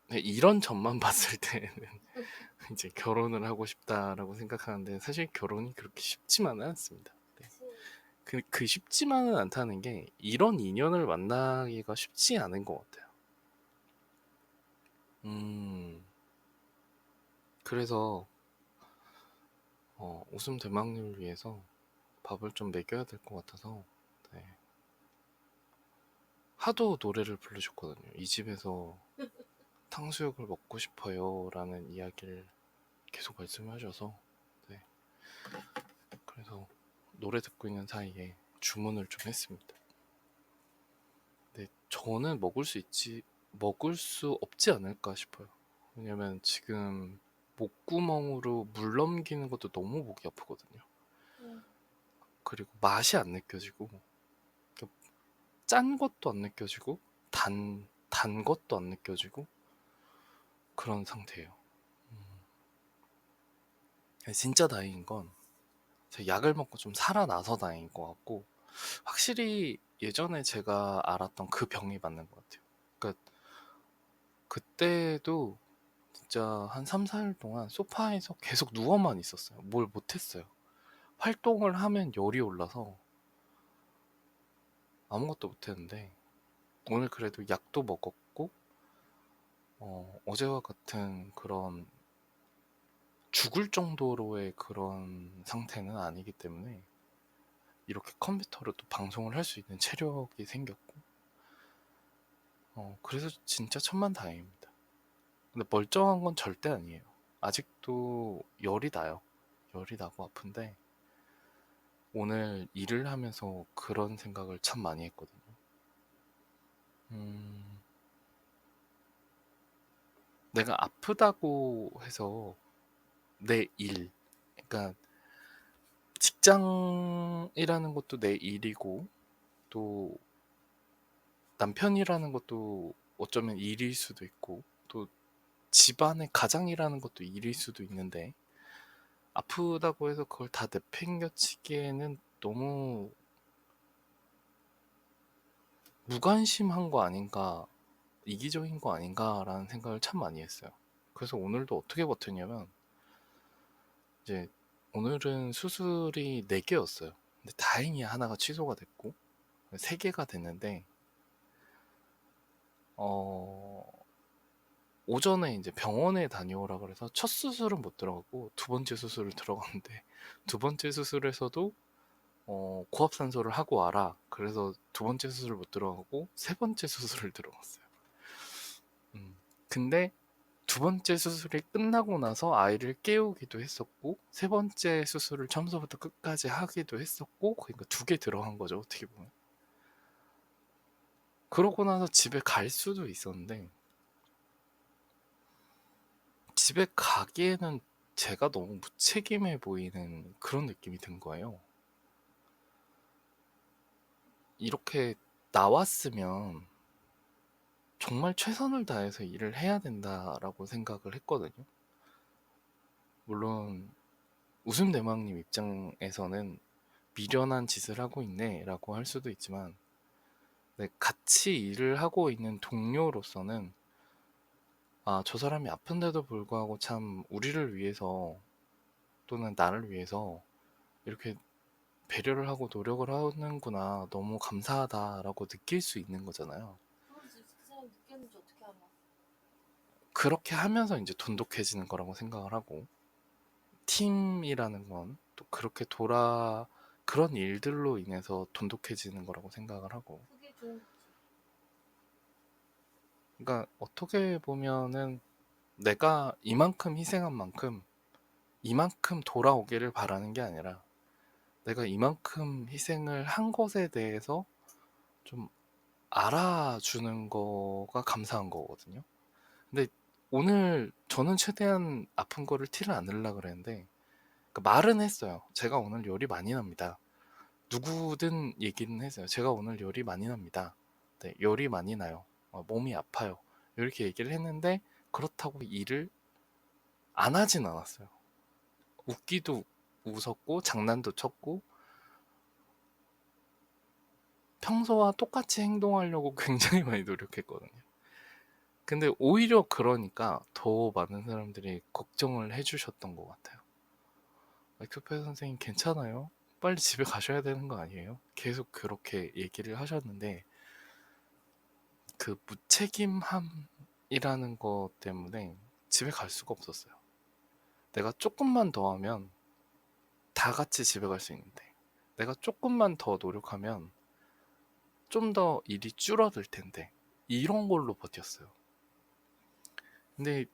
네, 이런 점만 봤을 때는 이제 결혼을 하고 싶다라고 생각하는데 사실 결혼이 그렇게 쉽지만은 않습니다. 네. 그 쉽지만은 않다는 게 이런 인연을 만나기가 쉽지 않은 것 같아요. 그래서 웃음 대망님을 위해서 밥을 좀 먹여야 될 것 같아서 네. 하도 노래를 부르셨거든요. 이 집에서 탕수육을 먹고 싶어요 라는 이야기를 계속 말씀하셔서 네. 그래서 노래 듣고 있는 사이에 주문을 좀 했습니다. 근데 저는 먹을 수 없지 않을까 싶어요. 왜냐면 지금 목구멍으로 물 넘기는 것도 너무 목이 아프거든요. 그리고 맛이 안 느껴지고 그러니까 짠 것도 안 느껴지고 단 것도 안 느껴지고 그런 상태예요. 진짜 다행인 건 제가 약을 먹고 좀 살아나서 다행인 것 같고 확실히 예전에 제가 알았던 그 병이 맞는 것 같아요. 그러니까 그때도 진짜 한 3, 4일 동안 소파에서 계속 누워만 있었어요. 뭘 못했어요. 활동을 하면 열이 올라서 아무것도 못했는데 오늘 그래도 약도 먹었고 어제와 같은 그런 죽을 정도로의 그런 상태는 아니기 때문에 이렇게 컴퓨터로 또 방송을 할 수 있는 체력이 생겼고 그래서 진짜 천만다행입니다. 근데 멀쩡한 건 절대 아니에요. 아직도 열이 나요. 열이 나고 아픈데 오늘 일을 하면서 그런 생각을 참 많이 했거든요. 내가 아프다고 해서 내 일, 그러니까 직장이라는 것도 내 일이고 또 남편이라는 것도 어쩌면 일일 수도 있고 또 집안의 가장이라는 것도 일일 수도 있는데 아프다고 해서 그걸 다 내팽겨치기에는 너무 무관심한 거 아닌가, 이기적인 거 아닌가라는 생각을 참 많이 했어요. 그래서 오늘도 어떻게 버텼냐면 이제 오늘은 수술이 4개였어요. 근데 다행히 하나가 취소가 됐고 3개가 됐는데 오전에 이제 병원에 다녀오라 그래서 첫 수술은 못 들어가고 2번째 수술을 들어갔는데 2번째 수술에서도 고압산소를 하고 와라. 그래서 2번째 수술 못 들어가고 3번째 수술을 들어갔어요. 근데 2번째 수술이 끝나고 나서 아이를 깨우기도 했었고 3번째 수술을 처음부터 끝까지 하기도 했었고 그러니까 2개 들어간 거죠 어떻게 보면. 그러고 나서 집에 갈 수도 있었는데 집에 가기에는 제가 너무 무책임해 보이는 그런 느낌이 든 거예요. 이렇게 나왔으면 정말 최선을 다해서 일을 해야 된다라고 생각을 했거든요. 물론 웃음대망님 입장에서는 미련한 짓을 하고 있네 라고 할 수도 있지만 같이 일을 하고 있는 동료로서는 저 사람이 아픈데도 불구하고 참 우리를 위해서 또는 나를 위해서 이렇게 배려를 하고 노력을 하는구나 너무 감사하다라고 느낄 수 있는 거잖아요. 그 사람이 느꼈는지 어떻게 알아? 그렇게 하면서 이제 돈독해지는 거라고 생각을 하고 팀이라는 건 또 그렇게 그런 일들로 인해서 돈독해지는 거라고 생각을 하고 그게 좋은 거지. 그러니까 어떻게 보면은 내가 이만큼 희생한 만큼 이만큼 돌아오기를 바라는 게 아니라 내가 이만큼 희생을 한 것에 대해서 좀 알아주는 거가 감사한 거거든요. 근데 오늘 저는 최대한 아픈 거를 티를 안 내려고 그랬는데 그러니까 말은 했어요. 제가 오늘 열이 많이 납니다. 누구든 얘기는 했어요. 제가 오늘 열이 많이 납니다. 네, 열이 많이 나요. 몸이 아파요. 이렇게 얘기를 했는데 그렇다고 일을 안 하진 않았어요. 웃기도 웃었고 장난도 쳤고 평소와 똑같이 행동하려고 굉장히 많이 노력했거든요. 근데 오히려 그러니까 더 많은 사람들이 걱정을 해주셨던 것 같아요. 엑소페 선생님 괜찮아요? 빨리 집에 가셔야 되는 거 아니에요? 계속 그렇게 얘기를 하셨는데 그 무책임함이라는 것 때문에 집에 갈 수가 없었어요. 내가 조금만 더 하면 다 같이 집에 갈 수 있는데 내가 조금만 더 노력하면 좀 더 일이 줄어들 텐데 이런 걸로 버텼어요. 근데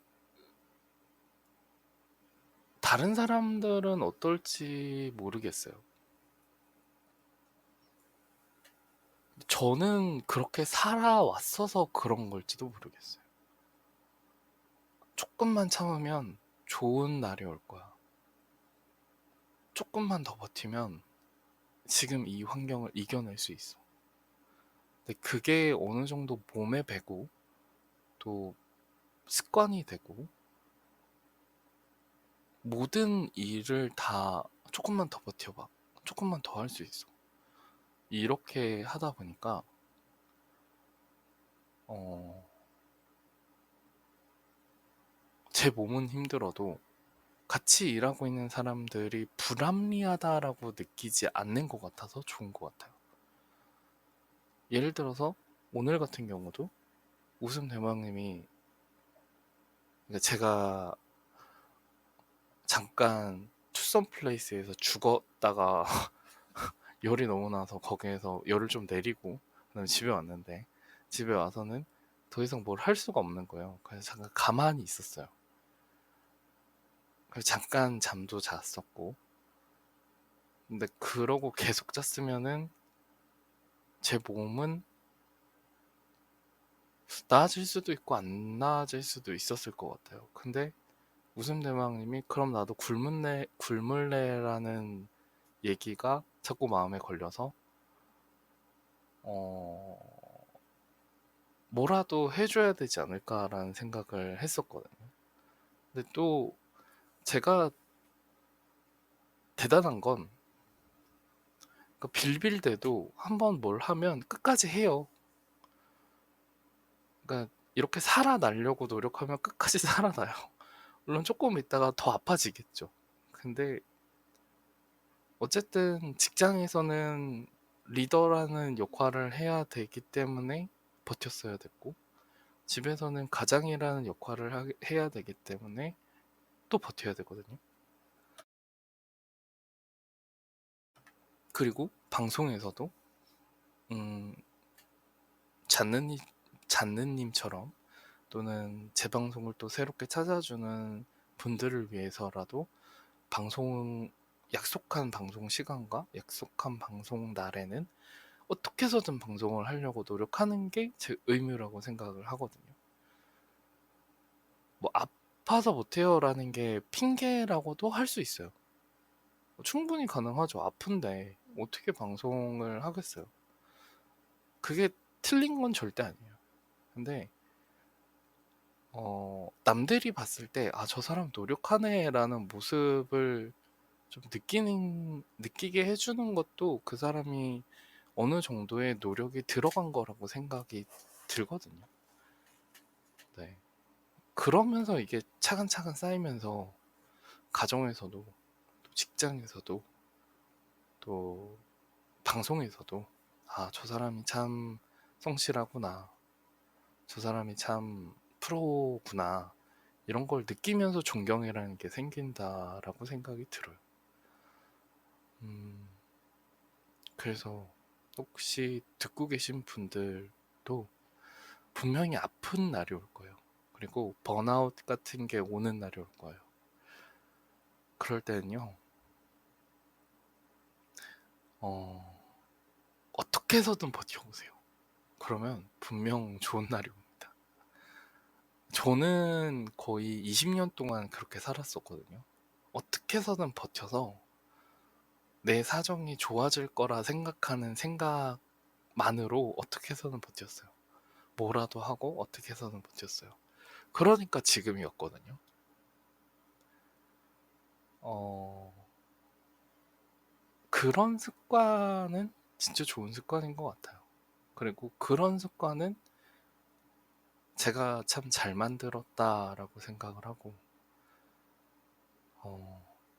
다른 사람들은 어떨지 모르겠어요. 저는 그렇게 살아왔어서 그런 걸지도 모르겠어요. 조금만 참으면 좋은 날이 올 거야. 조금만 더 버티면 지금 이 환경을 이겨낼 수 있어. 근데 그게 어느 정도 몸에 배고 또 습관이 되고 모든 일을 다 조금만 더 버텨봐. 조금만 더 할 수 있어. 이렇게 하다 보니까 제 몸은 힘들어도 같이 일하고 있는 사람들이 불합리하다라고 느끼지 않는 것 같아서 좋은 것 같아요. 예를 들어서 오늘 같은 경우도 웃음 대망님이 그러니까 제가 잠깐 투썸 플레이스에서 죽었다가 열이 너무 나서 거기에서 열을 좀 내리고 그다음에 집에 왔는데 집에 와서는 더 이상 뭘 할 수가 없는 거예요. 그래서 잠깐 가만히 있었어요. 그래서 잠깐 잠도 잤었고, 근데 그러고 계속 잤으면은 제 몸은 나아질 수도 있고 안 나아질 수도 있었을 것 같아요. 근데 웃음대왕님이 그럼 나도 굶을래라는 얘기가 자꾸 마음에 걸려서 어, 뭐라도 해줘야 되지 않을까라는 생각을 했었거든요. 근데 또 제가 대단한 건 빌빌대도 한번 뭘 하면 끝까지 해요. 그러니까 이렇게 살아나려고 노력하면 끝까지 살아나요. 물론 조금 있다가 더 아파지겠죠. 근데 어쨌든 직장에서는 리더라는 역할을 해야 되기 때문에 버텼어야 됐고, 집에서는 가장이라는 역할을 해야 되기 때문에 또 버텨야 되거든요. 그리고 방송에서도 잔느님, 잔느님처럼 또는 제 방송을 또 새롭게 찾아주는 분들을 위해서라도 약속한 방송 시간과 약속한 방송 날에는 어떻게 해서든 방송을 하려고 노력하는 게 제 의무라고 생각을 하거든요. 뭐 아파서 못해요라는 게 핑계라고도 할 수 있어요. 충분히 가능하죠. 아픈데 어떻게 방송을 하겠어요. 그게 틀린 건 절대 아니에요. 근데 남들이 봤을 때 아, 저 사람 노력하네라는 모습을 좀 느끼게 해주는 것도 그 사람이 어느 정도의 노력이 들어간 거라고 생각이 들거든요. 네. 그러면서 이게 차근차근 쌓이면서 가정에서도 또 직장에서도 또 방송에서도 아, 저 사람이 참 성실하구나. 저 사람이 참 프로구나. 이런 걸 느끼면서 존경이라는 게 생긴다라고 생각이 들어요. 그래서 혹시 듣고 계신 분들도 분명히 아픈 날이 올 거예요. 그리고 번아웃 같은 게 오는 날이 올 거예요. 그럴 때는요, 어떻게 해서든 버텨보세요. 그러면 분명 좋은 날이 옵니다. 저는 거의 20년 동안 그렇게 살았었거든요. 어떻게 해서든 버텨서 내 사정이 좋아질 거라 생각하는 생각만으로 어떻게 해서든 버텼어요. 뭐라도 하고 어떻게 해서든 버텼어요. 그러니까 지금이었거든요. 그런 습관은 진짜 좋은 습관인 것 같아요. 그리고 그런 습관은 제가 참 잘 만들었다라고 생각을 하고,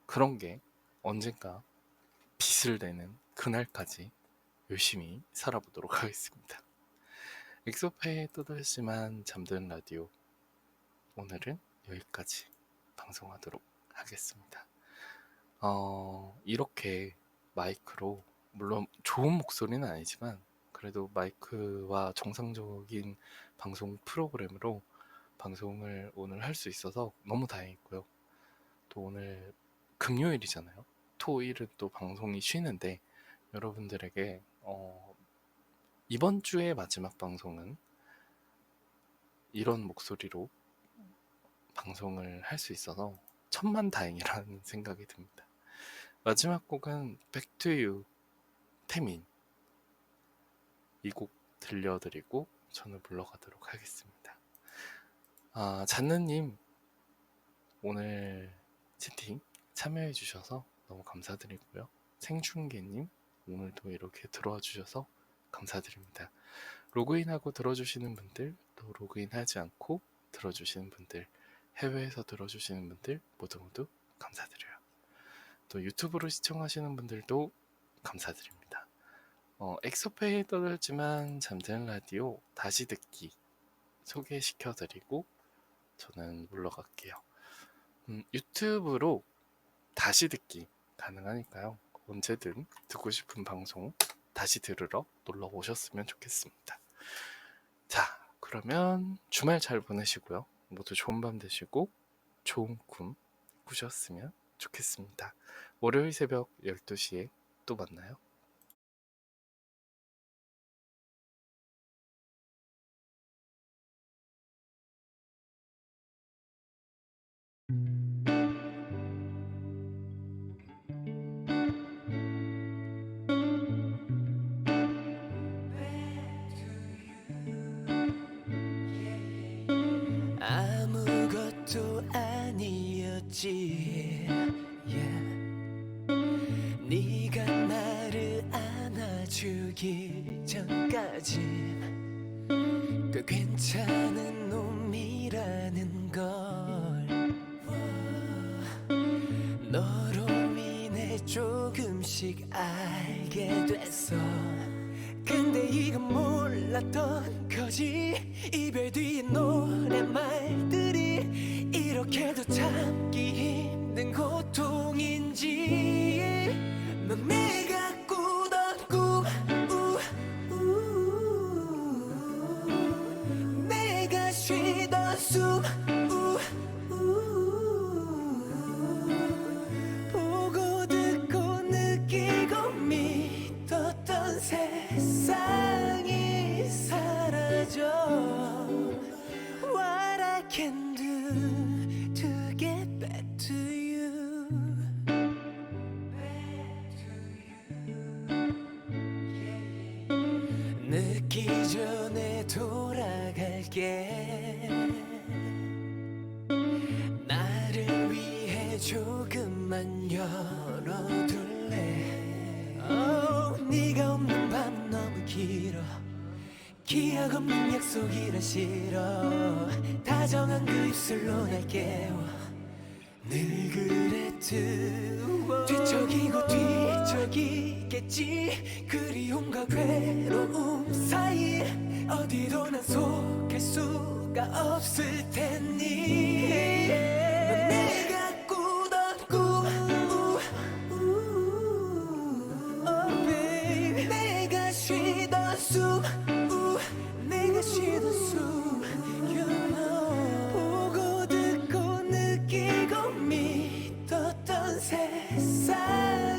그런 게 언젠가 빛을 내는 그날까지 열심히 살아보도록 하겠습니다. 엑소페의 또다시만 잠든 라디오, 오늘은 여기까지 방송하도록 하겠습니다. 이렇게 마이크로, 물론 좋은 목소리는 아니지만 그래도 마이크와 정상적인 방송 프로그램으로 방송을 오늘 할 수 있어서 너무 다행이고요. 또 오늘 금요일이잖아요. 토일은 또 방송이 쉬는데 여러분들에게 이번 주의 마지막 방송은 이런 목소리로 방송을 할 수 있어서 천만다행이라는 생각이 듭니다. 마지막 곡은 Back to You 태민, 이 곡 들려드리고 저는 물러가도록 하겠습니다. 잔느님 오늘 채팅 참여해 주셔서 너무 감사드리고요. 생중계님 오늘도 이렇게 들어와 주셔서 감사드립니다. 로그인하고 들어주시는 분들, 또 로그인하지 않고 들어주시는 분들, 해외에서 들어주시는 분들 모두 감사드려요. 또 유튜브로 시청하시는 분들도 감사드립니다. 엑소페이 떠들지만 잠드는 라디오 다시 듣기 소개시켜드리고 저는 물러갈게요. 유튜브로 다시 듣기 가능하니까요. 언제든 듣고 싶은 방송 다시 들으러 놀러 오셨으면 좋겠습니다. 자, 그러면 주말 잘 보내시고요. 모두 좋은 밤 되시고 좋은 꿈 보셨으면 좋겠습니다. 월요일 새벽 12시에 또 만나요. 아무것도 아니었지 네가 나를 안아주기 전까지 꽤 괜찮은 놈이라는 걸 너로 인해 조금씩 알게 됐어. 근데 이건 몰랐던 거지. 이별 뒤에 노랫말들이 이렇게도 참기 힘든 고통인지. 넌 내가 꾸던 꿈 내가 쉬던 숨 보고 듣고 느끼고 믿었던 세상이 사라져. What I can do to get back to you. 늦기 전에 돌아갈게. 나를 위해 조금만 열어둘래. 네가 없는 밤은 너무 길어. 기억 없는 약속이라 싫어. 다정한 그 입술로 날 깨워. 늘 그랬듯 뒤척이고 뒤척이겠지. 그리움과 괴로움 사이 어디로 난 속할 수가 없을 테니. 넌 내가 꾸던 꿈 oh baby. 내가 쉬던 숨 내가 쉬던 숨 you know. 보고 듣고 느끼고 믿었던 세상이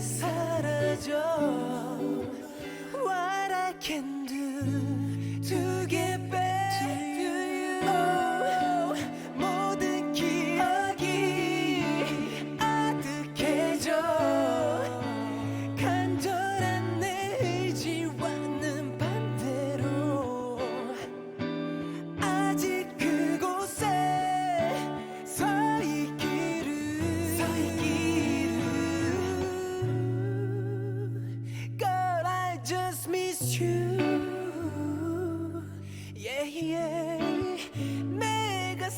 사라져. What I can do to get back to you. 모든 기억이 아득해져. 간절한 내 의지와는 반대로 아직 그곳에 서 있기를. Girl, I just miss you. Yeah, yeah. 내가